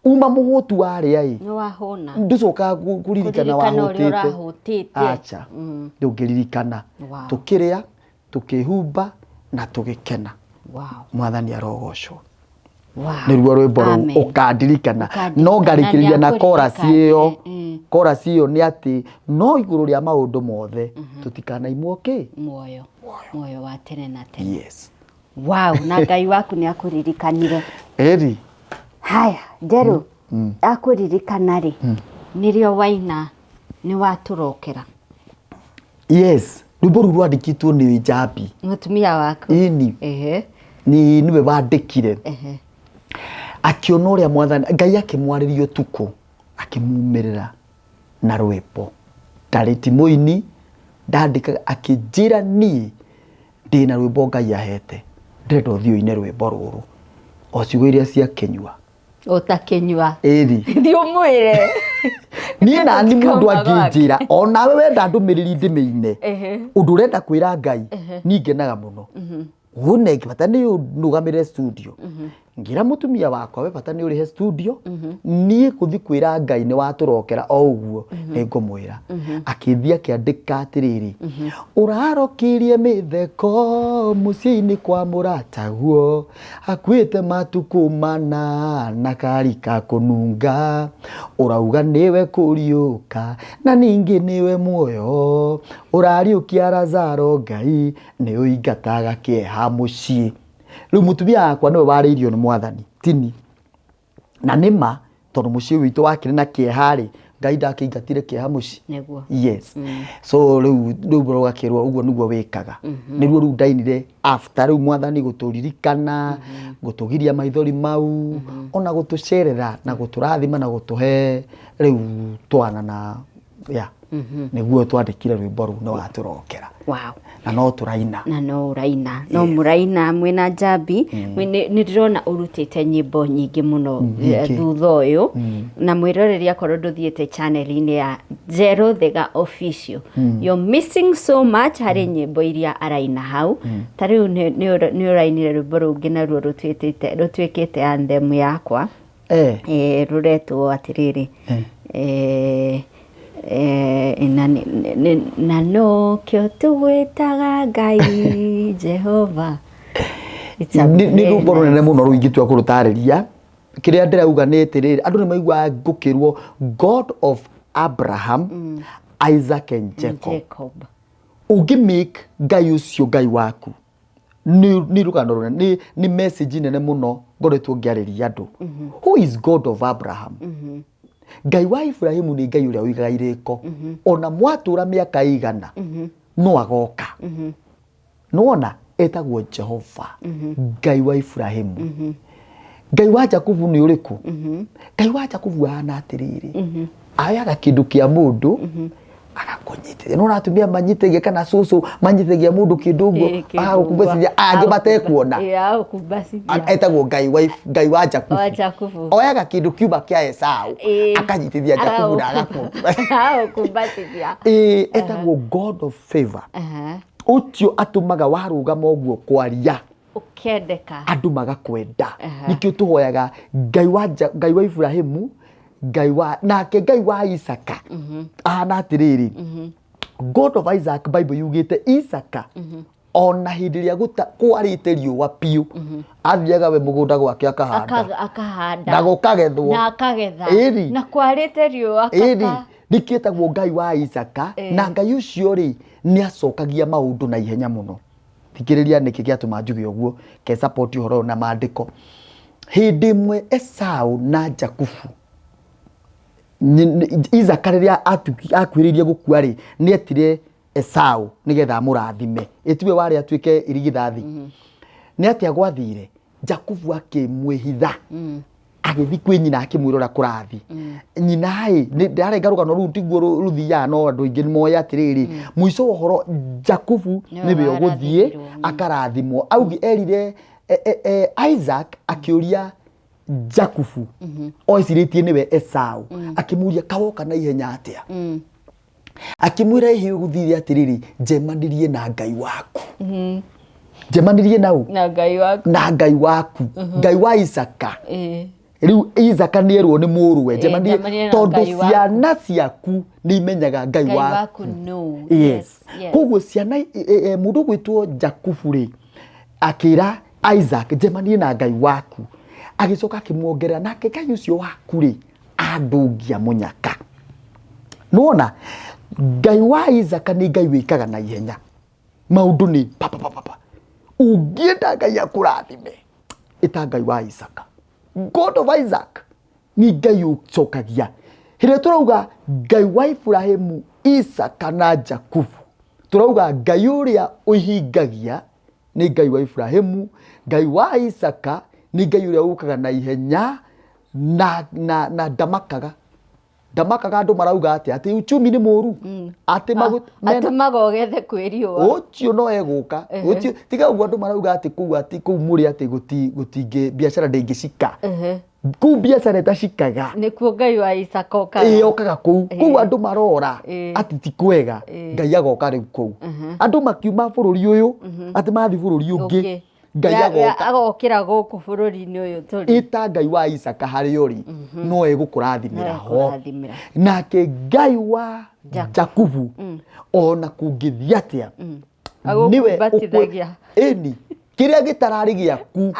uma muhutu waria ni wahona nducoka kuririkana wahutite acha ndungiririkana tukiria tukihumba na tugikena mwathani arogocwo ni ruo rwimbo ukandirikana no ngarikiriria na chorus iyo ni ati no iguru ria maundu mothe tutikanaimwo ki moyo wa tene na tene yes na Ngai waku ni akuririkanire eri haya njeru akuririkana ri nirio waina ni waturokera yes rwimbo ru rwandikitwo ni Njambi mutumia waku ni niwe wandikire akiona uria mwathani Ngai akimwaririo tuku akimumirira na rwimbo ndariti muini ndandika akijira ni ndina rwimbo Ngai ahete ndenda uthio-ini rwimbo ruru o ciugo iria cia kenyua utakenyua eri ndio mwire ni na ni mundu anginjira ona we wenda ndumiriri ndime-ine undu urenda kwira Ngai ni ngenaga muno une ngibata ni nugamire studio ngira mutumia wakwa we bata ni urihe studio nie kuthi kwira Ngai ni waturokera o uguo ningumwira akithia kiandika atiriri urarokirie mitheko muciini kwa murataguo akwite matuku mana na karika kununga urauga niwe kuriuka na ningi niwe muoyo urariukia Lazaro Ngai ni uingataga kieha mucii riu mutumia akwa niwe wariirio ni mwathani tini na nima tondu mucii witu wakire na kiehari Ngai ndakiingatire kieha mucii neguo yes so riu rugakirwo uguo niguo wikaga niruo riu ndainire after riu mwathani guturirikana gutugiria maithori mau ona gutucerera na guturathima na gutuhe riu twana na niguo twandikire rwimbo ru no aturokera wow na no turaina no muraina mwena Njambi ni ndirona urutite nyimbo nyingi muno thutha uyu na mwiroreri korwo nduthiete channel-ini ya Zero Thega Official you're missing so much hari nyimbo iria araina hau tariu ni urainire rwimbo rungi na ruo rutwikite anthem yakwa ruretwo atiriri na no kyo tuwetaga Ngai Jehova ni rwimbo runene muno ruingitwa kurutariria kiria ndirauga ni atiriri andu ni maigua ngukirwo God of Abraham Isaac and Jacob ugimake Ngai ucio Ngai waku ni rugano runene ni message nene muno ngoretwo ngiariria andu who is God of Abraham Ngai wa Ibrahimu ni Ngai uria uigaga iriko ona mwatura miaka igana no agoka nona etagwo Jehova Ngai wa Ibrahimu Ngai wa Jakubu ni uriku Ngai wa Jakubu ana atiriri ayaga kindu kia mundu agakunyitithia no ratumia manyitithia kana susu manyitithia mundu kindugo agukubacithia angi batekuona etagwo Ngai wa Jakubu oyaga kindu kiuba kia Esau akanyitithia Jakubu na agakubacithia etagwo God of favor ucio atumaga warugama uguo kwaria ukendeka andu magakwenda nikio tuhoyaga Ngai wa Ibrahimu Ngai wa nake Ngai wa Isaka ana atiriri God of Isaac Bible yugite Isaka ona hindi ria kwarite riua piu athiaga we mugunda gwake akahanda na gukagethwo na akagetha na kwarite riua nikitagwo Ngai wa Isaka na Ngai ucio ri ni acokagia maundu na ihenya muno thikiriria niki giatuma njuge uguo ke support horo na maandiko hindi mwe Esau na Jakubu Isaka riria akwiririe gukua ri ni etire Esau nigetha murathime etiwe wari atuike irigithathi ni atia gwathire Jakubu akimwihitha agithi kwi nyina akimwirora kurathi nyina ni ndarenga rugano ru tiguo ruthia no andu ingi moya atiriri muico uhoro Jakubu nibe uguthie akarathimwo augi erire Isaac akiuria Jakubu oiciritie niwe Esau akimuria kawoka na ihenya atia akimwira ihi uguthire atiriri njemanirie na Ngai waku njemanirie nau na Ngai waku Ngai wa Isaka riu Isaka nierwo ni muruwe njemanirie tondu ciana ciaku ni imenyaga Ngai waku yes koguo ciana mundu gwitwo Jakubu ri akira Isaac njemanirie na Ngai waku agicoka akimwongerera nake Ngai ucio waku ri andungia munyaka nona Ngai wa Isaka ni Ngai wikaga na ihenya maundu ni papa ungienda Ngai akurathime ita Ngai wa Isaka God of Isaac ni Ngai ucokagia hire turauga Ngai wa Ibrahimu Isaka na Jakubu turauga Ngai uria uhingagia ni Ngai wa Ibrahimu Ngai wa Isaka ni Ngai uria ukaga na ihenya na ndamakaga andu marauga ati uchumi ni muru ati magogethe kwiriwa ucio no eguka ucio tiga uguo andu marauga ati kuu muri ati gutinge biashara ndingicika kuu biashara itacikaga nikuo Ngai wa Isaka okaga kuu andu marora ati ti kwega Ngai agoka riu kuu andu makiuma bururi uyu ati mathi bururi ungi Ngai agokira guku bururi-ini uyu turi ita Ngai wa Isaka hari uri no egukurathimira ho nake Ngai wa Jakubu ona kungithia atia niwe agukubatidagia eni kiria gitarari giaku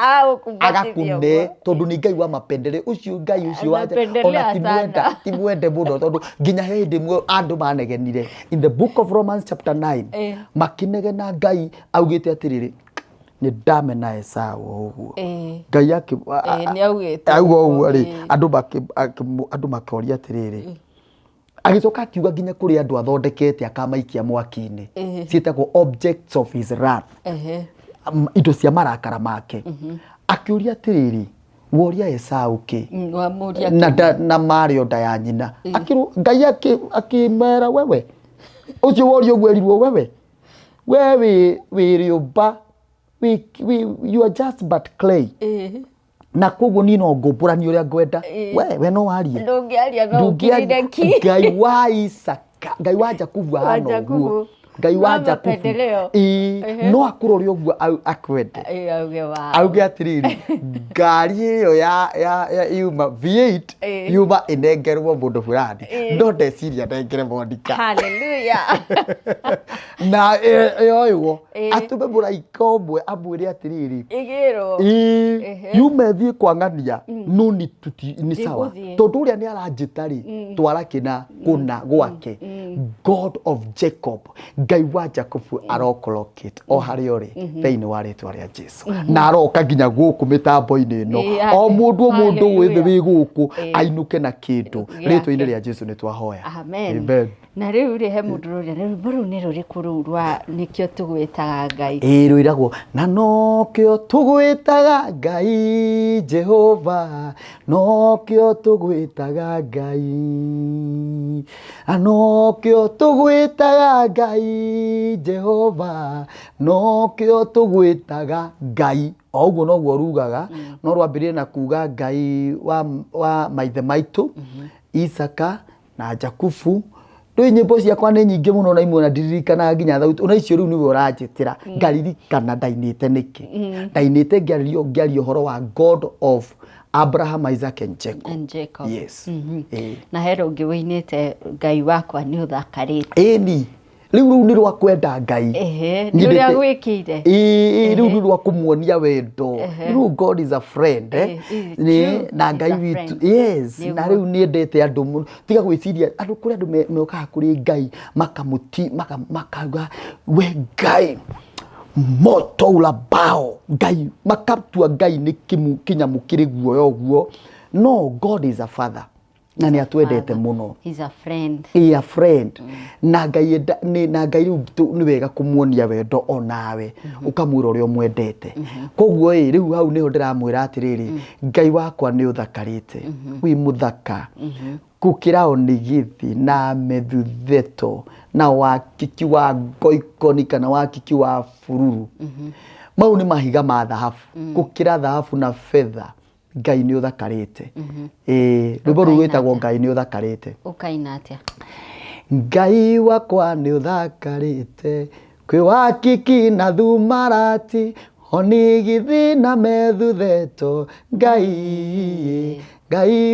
agakune tondu ni Ngai wa mapendele ucio Ngai ucio waje ona timwende muno tondu nginya hindi mwe andu manegenire in the book of Romans chapter 9 makinegena Ngai augite atiriri ni ndamena Esau uguo Ngai yake ni augite uguo ri andu makoria atiriri agicoka akiuga nginya kuri andu athondekete akamaikia mwaki-ini cietagwo objects of his wrath indo cia marakara make akiuria atiriri woria Esau ki na Mario nda ya nyina akiru Ngai akimera wewe ucio woria gwerirwo wewe riumba you are just but clay na koguo ni no ngũmbũrani uria ngwenda we no waria ndũngĩaria Ngai wa Isaka Ngai wa Jakubu ahana ũguo Ngai wa Jakubu no akurori ũguo akwende auge atiriri ngari ĩyo ya yuma V8 yuma inengerwo mũndũ fulani no ndeciria nengere Monica hallelujah na yoyo atume mũraika ũmwe amwĩre atiriri igiro yume thiĩ kwang'ania no ni sawa tondu uria ni aranjitari twara kina kuna gwake God of Jacob Ngai wa Jacob arokolokit o hari ori theini wa ritwa ria Jesu na aroka nginya guku mitambo-ini ino o mundu withe wi guku ainuke na kindu ritwa-ini ria Jesu ni twahoya amen na riu ri he mundu ruria riu ni ruriku ru rwa nikio tugwitaga Ngai ruiragwo na nokio tugwitaga Ngai Jehova nokio tugwitaga Ngai anokio tugwitaga Ngai Jehova nokio tugwitaga Ngai oguo noguo rugaga no rwambirie na kuga Ngai wa maithe maitu Isaka na Jakubu Rĩu nyĩmbo ciakwa nĩ nyingĩ mũno na imwe na ndiririkana nginya thauti ona icio rĩu niwe ũranjĩtĩra ngaririkana ndainĩte nĩkĩ ndainĩte ngĩaria ũhoro wa God of Abraham, Isaac and Jacob. Yes. Na hero ũngĩ wĩinĩte Ngai wakwa nĩ ũthakarĩte ĩni rĩu nĩ rwa kwenda Ngai nĩ ũrĩa gwĩkĩire rĩu nĩ rwa kũmuonia wendo rĩu God is a friend na Ngai witũ yes na rĩu nĩ endete andũ mũno tiga gwĩciria andũ kũrĩa andũ mokaga kũrĩ Ngai makamuti makauga we Ngai moto ulabao Ngai makatua Ngai nĩ kĩnyamũ kĩrĩ guoya ũguo no God is a father na nĩ atwendete muno he's a friend a friend na Ngai nĩ wega kũmuonia wendo onawe ukamwĩra ũrĩa mwendete koguo rĩu hau nĩho ndĩramwĩra atĩrĩrĩ Ngai wakwa nĩ ũthakarĩte wi mũthaka gũkĩra onigithi na Methuthetho na wakiki wa ngoikoni kana wakiki wa bururu mau nĩ mahiga ma thahabu gũkĩra thahabu na fedha Ngai nĩ ũthakarĩte rwĩmbo rũu rwĩtagwo Ngai nĩ ũthakarĩte ũkaina atĩa Ngai wakwa nĩ ũthakarĩte kwĩ wakiki na thumarati onigithi na Methuthetho Ngai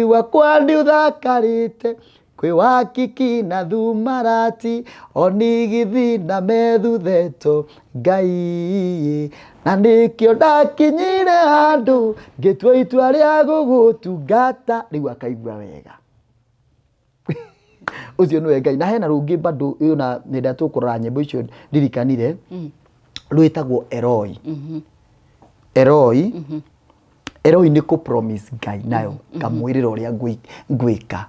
wakwa nĩ ũthakarĩte kwĩ wakiki na thumarati onigithi na Methuthetho Ngai na nĩkĩo ndakinyire handũ ngĩtua itua rĩa gũgũtungata rĩu akaigua wega ucio nĩwe Ngai na hena rũngĩ bado ũyũ na nĩnda tũkũrora nyĩmbo icio ndirikanire rwĩtagwo Eloi nĩ kũ promise Ngai nayo kamwĩrĩra ũrĩa ngwĩka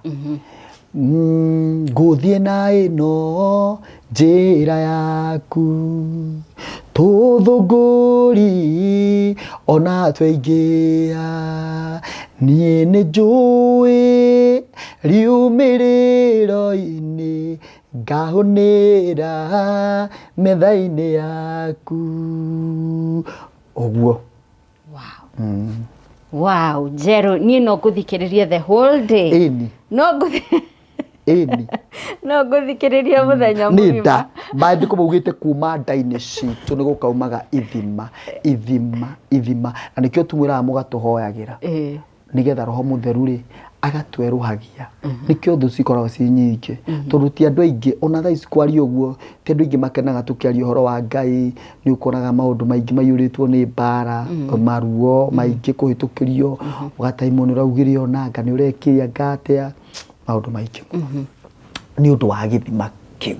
ngũthiĩ na ĩno njĩra yaku tũthũngũri ona twaingĩha niĩ nĩ njũĩ riumĩrĩro-inĩ ngahũnĩra metha-inĩ yaku ũguo wow Jero niĩ no ngũthikĩrĩria the whole day ĩni no eni no ngũthikĩrĩria mũthenya mũgima nĩ nda maandĩko maugĩte kuma nda-inĩ citũ nĩ gũkaumaga ithima na nĩkĩo tumwĩraga mũgatũhoyagĩra nĩgetha Roho Mũtheru rĩ agatweruhagia nikio thu cikoragwo ci nyingĩ tondu ti andu aingi ona thaa ici kwaria uguo ti andu aingi makenaga tukiaria uhoro wa Ngai ni ukoraga maundu maingi mayuritwo ni mbara maruo maingi kuhitukirio ugataimwo ni uraugirio nanga ni urekiria ngatea maundu maingi ni undu wa githima kiu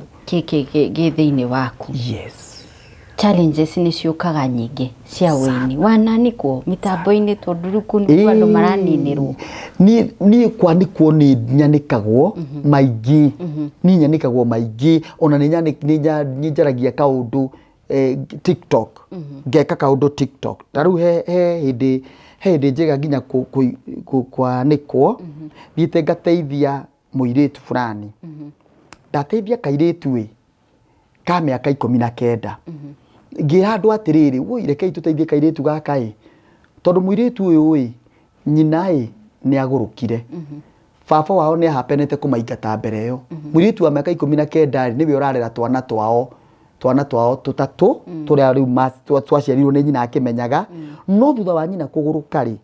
githiini waku yes challenges ni ciukaga nyingi cia wini wananiko mitambo-ini tondu ruku ni andu maraninirwo ni kwanikwo ni nyanikagwo maingi ni nyanikagwo maingi ona ni njaragia kaundu TikTok ngeka kaundu TikTok taru he hindi njega nginya kwanikwo thiite ngateithia muiritu fulani ndateithia kairitu ka miaka 19 ngira andu atiriri woi rekei tuteithie kairitu gaka tondu muiritu uyu nyina ni agurukire baba wao ni hapenete kumaingata mbere yo muiritu wa miaka 19 niwe urarera twana twao tutatu turia riu twaciarirwo ni nyina akimenyaga no thutha wa nyina kugurukari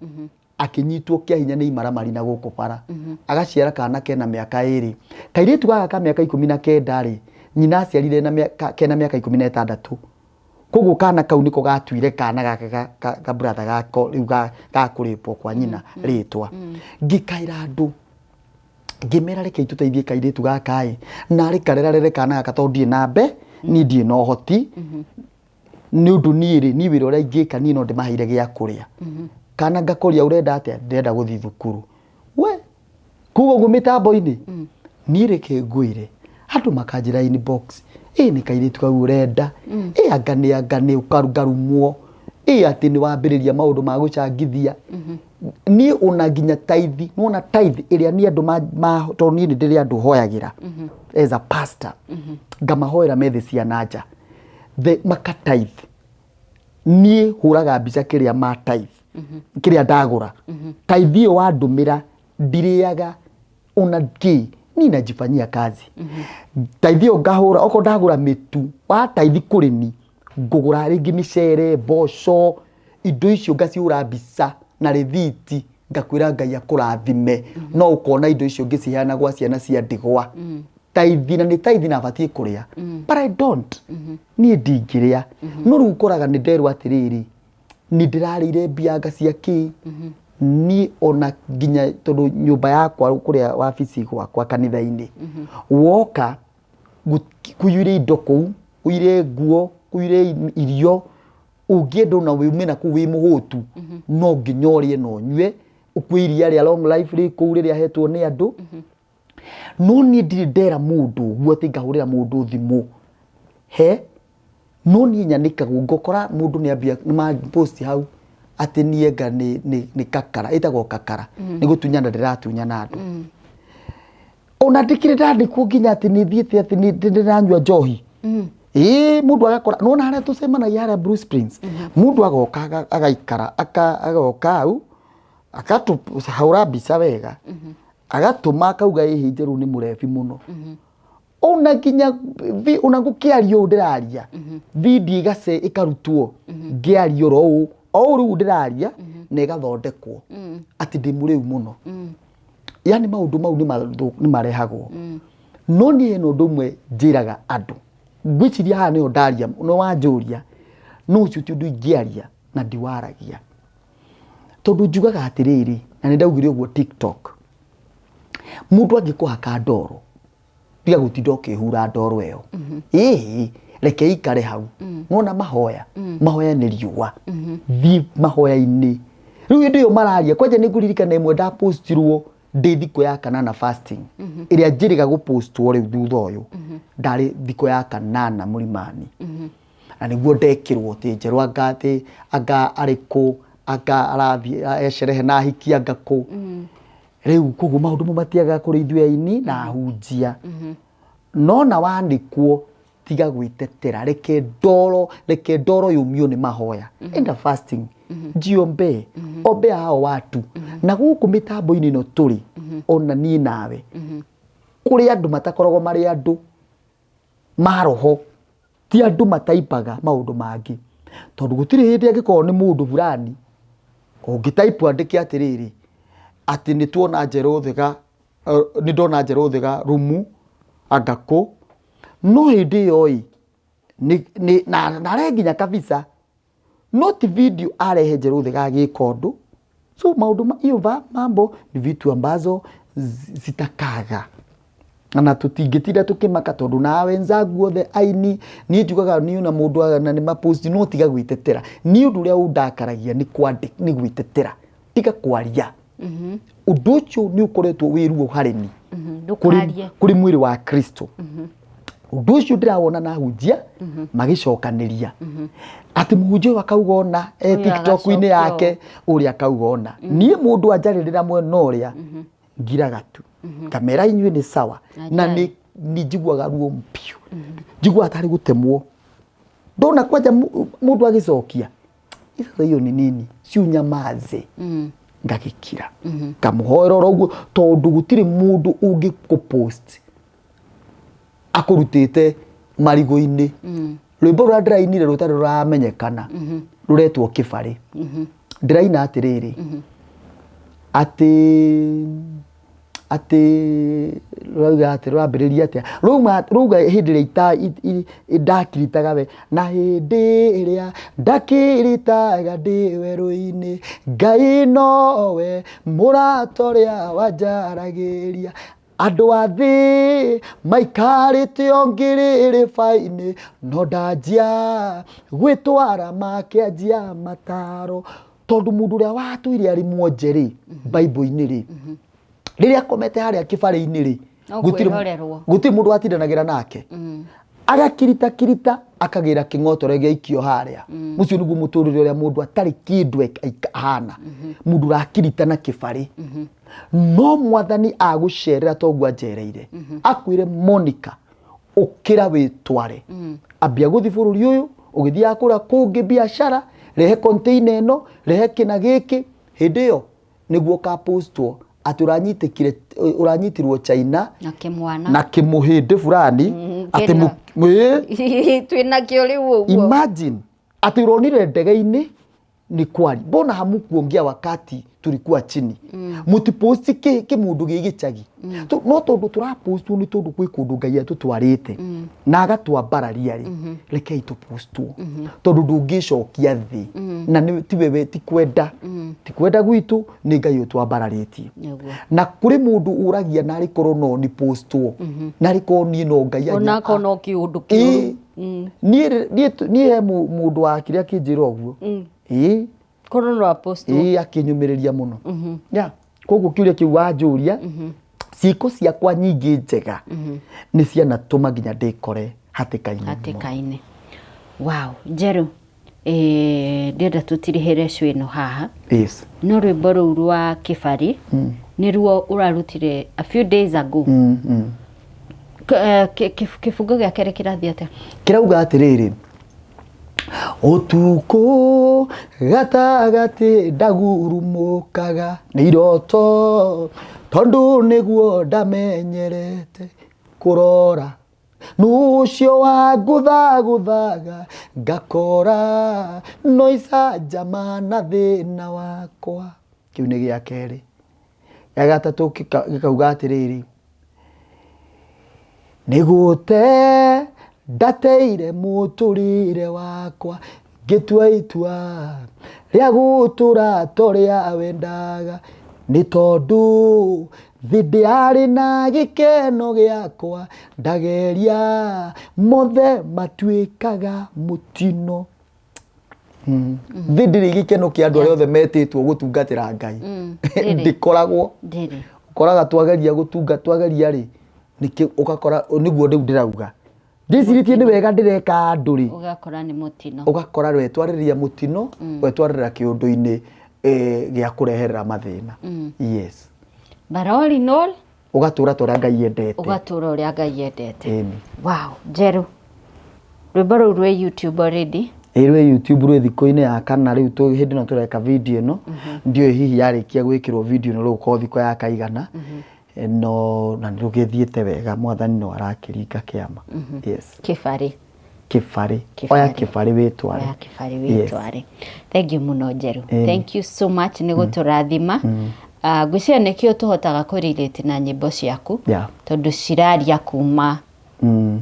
akinyitwo kia hinya ni imaramari na guku bara agaciara kana kena miaka 2 kairitu gaka ka miaka 19 nyina aciarire na kena miaka 16 koguo kana kau niko gatuire kana gaka ka brother gako riu gakuripo kwa nyina ritwa ngikaira andu ngimera reke tuteithie kairitu gaka na rikarerarere kana gaka tondie nambe ni ndie no hoti ni undu ni wira uria ingika ni no ndimaheire gia kuria kana ngakoria urenda atia ndenda guthi thukuru we kugo gumitambo-ini ni reke nguire andu makanjira inbox ni kairitu kau urenda angane ukarugarumwo ati ni wambiriria maundu ma gucangithia ni una nginya taithi nona taithi iria ni andu ma toni ni ndiri andu hoyagira as a pastor ngamahoera methi cia nanja the makataithi ni huraga mbica kiria ma taithi kiria ndagura taithi yo wandumira ndiriaga una ki ni najifanyia kazi taithio ngahura oko ndagura mitu wa taithi kurimi ngugura ringi micere boco indo icio ngaciura mbica na rithiti ngakwira Ngai akurathime no ukona indo icio ngiciheana gwa ciana cia ndigwa taithi na ni taithi na batie kuria but I don't ni ndingiria no ru koraga ni nderu atiriri ni ndirarire mbia ngacia ki ni ona nginya tondu nyumba yakwa kuria wabici gwakwa kanitha-ini woka kuyire indo kou uire nguo uire irio ungienda na wimena ku wi muhutu no nginyorie no nyue ukwiria ria long life ri ku ri hetwo ni andu no ni ndira mundu guote ngahurira mundu thimu no ni nyanikagwo ngokora mundu ni ambia ni ma post hau ati nienga ni kakara itagwo kakara ni gutunyana ndiratunyana andu ona ndikire ndandikwo nginya ati ni thiete ati ni ndiranyua njohi mundu agakora nona haria tucemanagia haria Bruce Prince mundu agoka agaikara agoka au akatuhaura mbica wega agatuma akauga ihinjeru ni murebi muno ona nginya ona gukiario ndiraria video igase ikarutwo ngiario ro ru ndiraria na igathondekwo ati ndi muriu muno yani maundu mau ni marehagwo no ni no ndumwe njiraga andu ngwiciria ha ni ndaria no wanjuria no ucio ti ndu ingiaria na ndiwaragia tondu njugaga atiriri na ni ndaugire uguo TikTok mundu angikuhaka ndoro tiga gutinda ukihura ndoro iyo reke ikare hau nona mahoya ni riua thi mahoya-ini riu ndio mararia kwaje ni nguririkana imwe nda postirwo ndi thiko ya kanana fasting iria njiriga gupostwo riu thutha uyu ndari thiko ya kanana murimani na niguo ndekirwo ti njerwa ngati anga ariku anga arathi esherehe na hikia ngaku riu kugu maundu mumatiaga kuri ithuĩ-ini na hunjia no na wandikwo tiga gwitetera reke ndoro yumio ni mahoya enda fasting jiombe ombea hao watu na guku mitambo-ini no turi ona ni nawe kuri andu matakoragwo mari andu maroho ti andu mataipaga maundu mangi tondu gutiri hindi angikorwo ni mundu burani ungitaipu andike atiriri ati ni tuona Njorothega ni ndona Njorothega rumu agaku no hindi yoi ni na arenginya kabisa not video arehe Njorothega agikondu so maundu hiyo mambo ni vitu ambazo zitakaga na tutingitira tukimaka tondu na wenzangu othe aini ni njugaga ni una mundu na ni mapost no tiga gwitetera ni undu ria undakaragia ni kwandi ni gwitetera tiga kwaria undu ucio ni ukoretwo wiruo hareni kuri mwiri wa Kristo undu ucio ndirawona na hujia magicokaniria ati muhunjia wakauga ona TikTok-ini yake uria akauga ona nie mundu anjaririra mwena uria ngiraga tu kamera inywe ni sawa na ni njiguaga ruo mpio njigua atari gutemwo ndona kwaja mundu agicokia itha hiyo ni nini si unyamaze ngagikira kamuhoero roguo tondu gutiri mundu ungi kupost akurutite marigo-ini rwimbo rwa ndirainire rutari ruramenyekana ruretwo Kibari ndiraina atiriri ati rauga ati rwambiriria atia ruga hindi ria ndakiritaga we na hindi iria ndakiritaga ndi weru-ini Ngai nowe muratoria wanjaragiria andu athi maikarite ongiriri faini no ndanjia gwitwara makianjia mataro tondu mundu ria watuire ari mwonjeri Bible-ini ri riria komete haria Kibari-ini ri gutiri mundu atindanagira nake agakirita akagira king'otore giaikio haria mucio niguo muturire uria mundu atari kindu ahana mundu rakirita na Kibari no mwathani agucerera toguo anjereire akwire Monica ukira witware ambia guthi bururi uyu ugithia akura kungi biashara rehe container eno rehe kina giki hindi yo niguo ka postwo aturanyitikire uranyitirwo China na kimuhindi fulani ati twina kio riu uguo imagine ati uronire ndege-ini ni kwari bona hamukuongia wakati tulikuwa chini mutiposti ke mundu gigichagi no tondu turapostu ni tondu kwi kundu Ngai atutwarite na agatwambararia ri rekei tupostwo tondu ndungicokia thi na ni tiwewe tikwenda gwitu ni Ngai utwambararitie na kuri mundu uragia na ri korono ni postwo na ri koni no Ngai ona kono kiundu kiuru ni mundu wa kiria kinjira oguo korono wa postwo akinyumiriria muno ya koguo kiuria kiu wanjuria ciiko ciakwa nyingi njega ni cianatuma nginya ndikore hatikaine wow Njeru ndenda tutirihere cwino haha yes no rwimbo ruu rwa Kibari ni ruo urarutire a few days ago kifungo gia kere kirathia atia kirauga atiriri utuko gatagati ndagurumukaga ni iroto tondu niguo ndamenyerete kurora nucio wa guthaga ngakora no icanja na thina wakwa kiu ni gia keri ya gatatu gikauga atiriri nigute ndateire muturire wakwa gitua itua ria gutura toria wendaga ni tondu thindi ari na gikeno giakwa ndageria mothe matuikaga mutino thindi gikeno kia andu aria othe metitwo gutungatira Ngai ndikoragwo koraga twageria gutungatuageria ri niki ukakora niguo ndu ndirauga ndiciritie ni wega ndireka nduri ugakora ni mutino ugakora wetwariria mutino wetwarira kiundu-ini gia kureherera mathina yes baroli nol ugatura toria Ngai endete ugatura uria Ngai endete wow Njeru rwimbo ruu rwe YouTube already rwe YouTube rwe thiko-ini ya kana riu tu hindi no tureka video no ndio hihi yarikia gwikirwo video no ruu ko thiko ya kaigana no na nirugithiete wega mwathani no arakiringa kiama. Yes. Kibari oya kibari witware. Thank you muno Njeru. Thank you so much ni guturathima. Ngwiciria nikio tuhotaga kurelate na nyimbo ciaku tondu ciraria kuma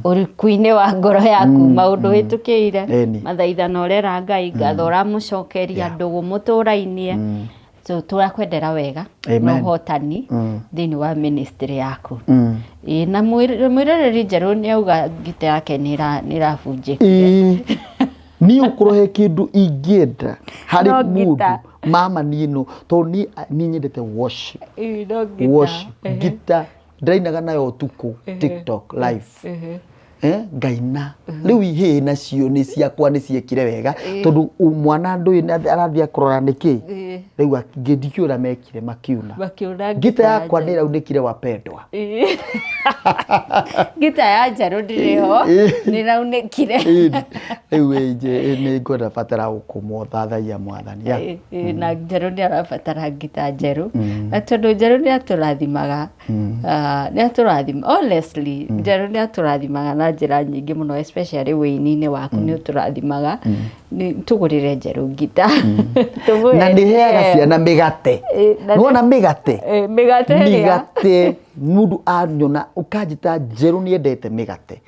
urikuine wa ngoro yaku maundu hitukiire mathaithana urera Ngai ngathora mucokeria ndugu muturainie so turakwendera wega no hotani thini wa ministry yaku na mwirereri Njeru ni auga ngita yake nirabunjika ni ukurohe kindu ingienda hari mundu mama nino to ni nyendete worship gita ndainaga nayo tuku TikTok live ngaina riu ihe nacio ni ciakwa ni ciekire wega tondu mwana ndu arathia kurora niki riu ngidikiura mekire makiuna gita yakwa ni raundikire wapendwa gita ya Njeru ndiriho ni raundikire riu ni ngwenda batara gukumothathaia mwathani na Njeru ni arabatara gita Njeru na tondu Njeru ni aturathimaga honestly Njeru ni aturathimaga na njira nyingi muno especially wini-ini waku ni uturathimaga ni tugurire Njeru gita na ndiheaga ciana migate nuona migate mundu anyona ukajita Njeru ni endete migate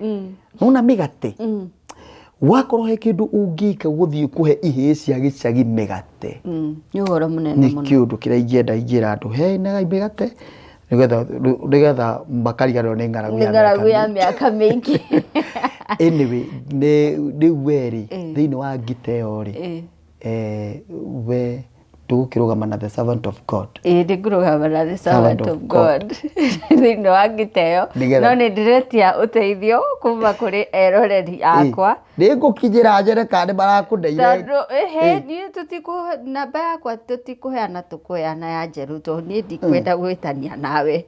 nuona migate wakorwo he kindu ungika guthii kuhe ihii cia gicagi migate ni uhoro munene muno ni kiundu kiria ingira andu he na migate nigetha makariganwo ni ngaragu ya miaka mingi anyway ni weri thini wa gita iyo ri we ndugukirugama na the servant of God ndigurugama na the servant of God thini wa gita iyo no ni ndiretia uteithio kuma kuri eroreri akwa ndigukinyira njere kandi barakundeire ni tutiku namba yakwa tutikuheana tukuheana ya Njeru to ni ndikwenda gwitania nawe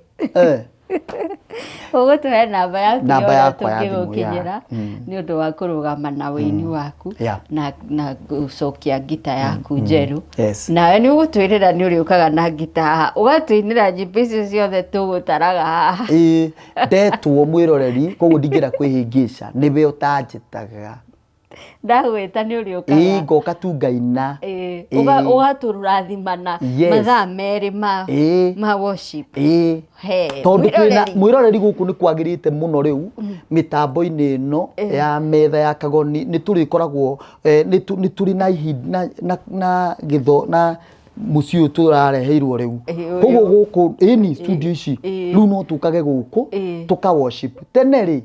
ugutuhe namba yakwa tungigukinyira ni undu wa kurugama na wini waku na gucokia gita yaku Njeru nawe ni ugutwirira ni uriukaga na gita ugatuinira nyimbo icio ciothe tugutaraga haha ndetwo mwiroreri koguo ndingira kwihingica niwe utanjitaga ndagwita ni uriukaga ngoka tu ngaina ugaturathimana mathaa meri ma worship tondu twina mwiroreri guku ni kwagirite muno riu mitambo-ini ino ya metha ya kagoni ni turikoragwo ni turi na githo na mucio turareheirwo riu koguo guku ini studio ici riu no tukage guku tuka worship tene ri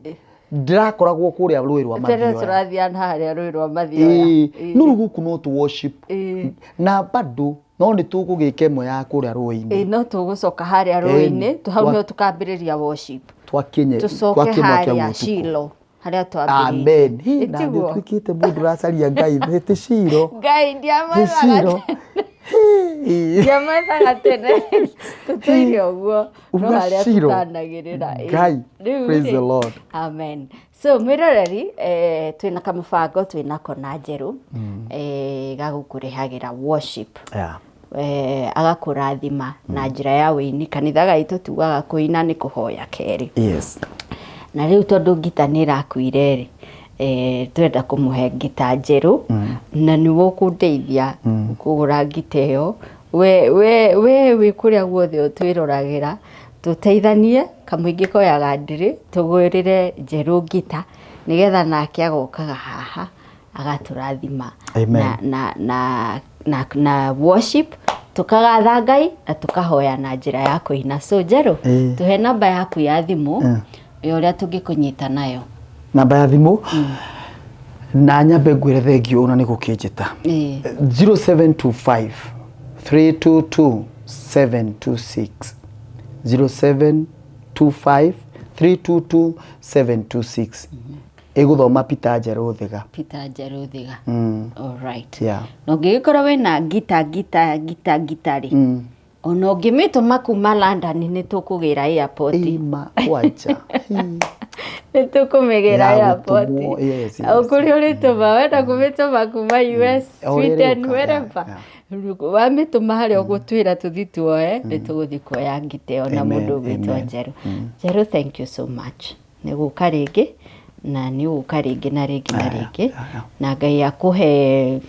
ndirakoragwo kuria rui rwa mathioya turathiana haria rui rwa mathioya nuru guku no tu worship na bado no ni tugugika imwe ya kuria rui-ini no tugucoka haria rui-ini tuhau no tukambiriria worship twakinye haria Shilo haria twambiririe amen na twikite mundu racaria Ngai ti Shilo Ngai ndiamaraga ndiamaraga tene tutire uguo no haria tutanagirira Ngai praise the Lord amen so mwiroreri twina kamubango twinako na Njeru gagukurihagira worship agakurathima na njira ya wini kanitha gaitu tugaga kuina ni kuhoya keri na riu tondu ngita ni rakuire twenda kumuhe ngita Njeru na ni gukundeithia kugura ngita iyo we kuria guothe utwirораgira tuteithanie kamuingi koyaga ndiri tugwirire Njeru ngita nigetha nake agokaga haha agaturathima na worship tukagatha Ngai na tukahoya na njira ya kuina so Njeru tuhe namba yaku ya thimu uria tungikunyita nayo namba ya thimu na nyambe ngwire thengio una ni gukinjita 0725 322 726 0725 322 726 iguthoma Peter Njeru Thiga all right no ngikora we na gita ri Ona ũngĩmĩtũma kuma London nĩ tũkũgĩra airport. Ima wacha. Nĩ tũkũmĩgĩra airport. Yes. Ũkũrĩa ũrĩtũma wenda kũmĩtũma kuma US, Sweden, wherever. Wamĩtũma harĩa ũgũtwĩra tũthi tuoe nĩ tũgũthi kuoya ngite ona mũndũ ũgwĩtwo Njerũ. Njerũ, thank you so much. Nĩ gũka rĩngĩ na nĩ gũka rĩngĩ na rĩngĩ na rĩngĩ na Ngai akũhe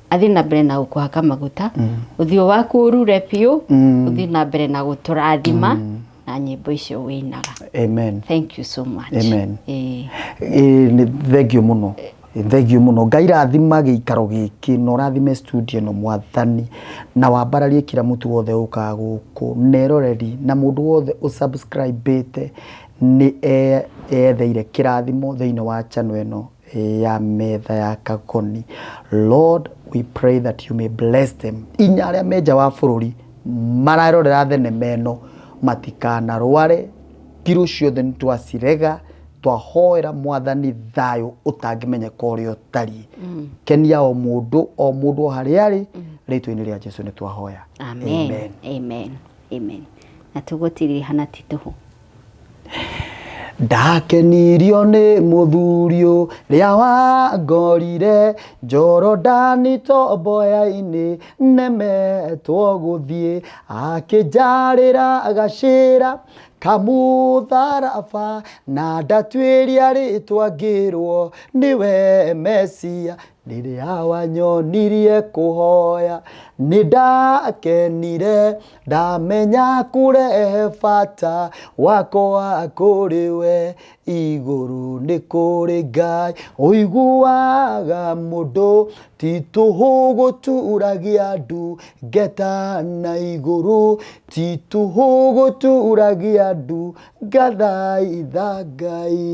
athi na mbere na gũkũhaka maguta ũthiũ waku ũrure biũ ũthi na mbere na gũtũrathima na nyĩmbo icio wĩinaga. Amen. Thank you so much. Amen. Thank you muno. Thank you muno. Ngai rathima gĩikaro gĩkĩ na ũrathime studio no Mwathani na wambararie kila mtu wothe ũkaga gũkũ neroreri na mũndũ wothe ũsubscribe-ĩte nĩ etheire kĩrathimo thĩinĩ wa channel ĩno ya metha ya Gakoni. Lord, we pray that you may bless them. Inya arĩa menja wa bũrũri mararorera thenema ĩno matikana rware tiru ciothe nĩ twacirega twahoera Mwathani thayũ ũtangĩmenyeka ũrĩa ũtariĩ. Kenia o mũndũ o harĩa arĩ rĩtwa-inĩ rĩa Jesũ nĩ twahoya. Amen. Amen. Amen. Na tũgũtirihana titũhũ. Ndakenirio nĩ mũthurio rĩa wangorire Jorodani tomboya-inĩ nemetwo gũthiĩ akĩnjarĩra gacĩra kamũtharaba na ndatuĩria rĩtwa ngĩrwo nĩwe Mesia rĩrĩa wanyonirie kũhoya nĩ ndakenire ndamenya kũrehe bata wakwa kũrĩ we igũrũ nĩ kũrĩ Ngai ũiguaga mũndũ ti tũhũ gũturagia andu ngeta na igũrũ ti tũhũ gũturagia andu ngathaitha Ngai.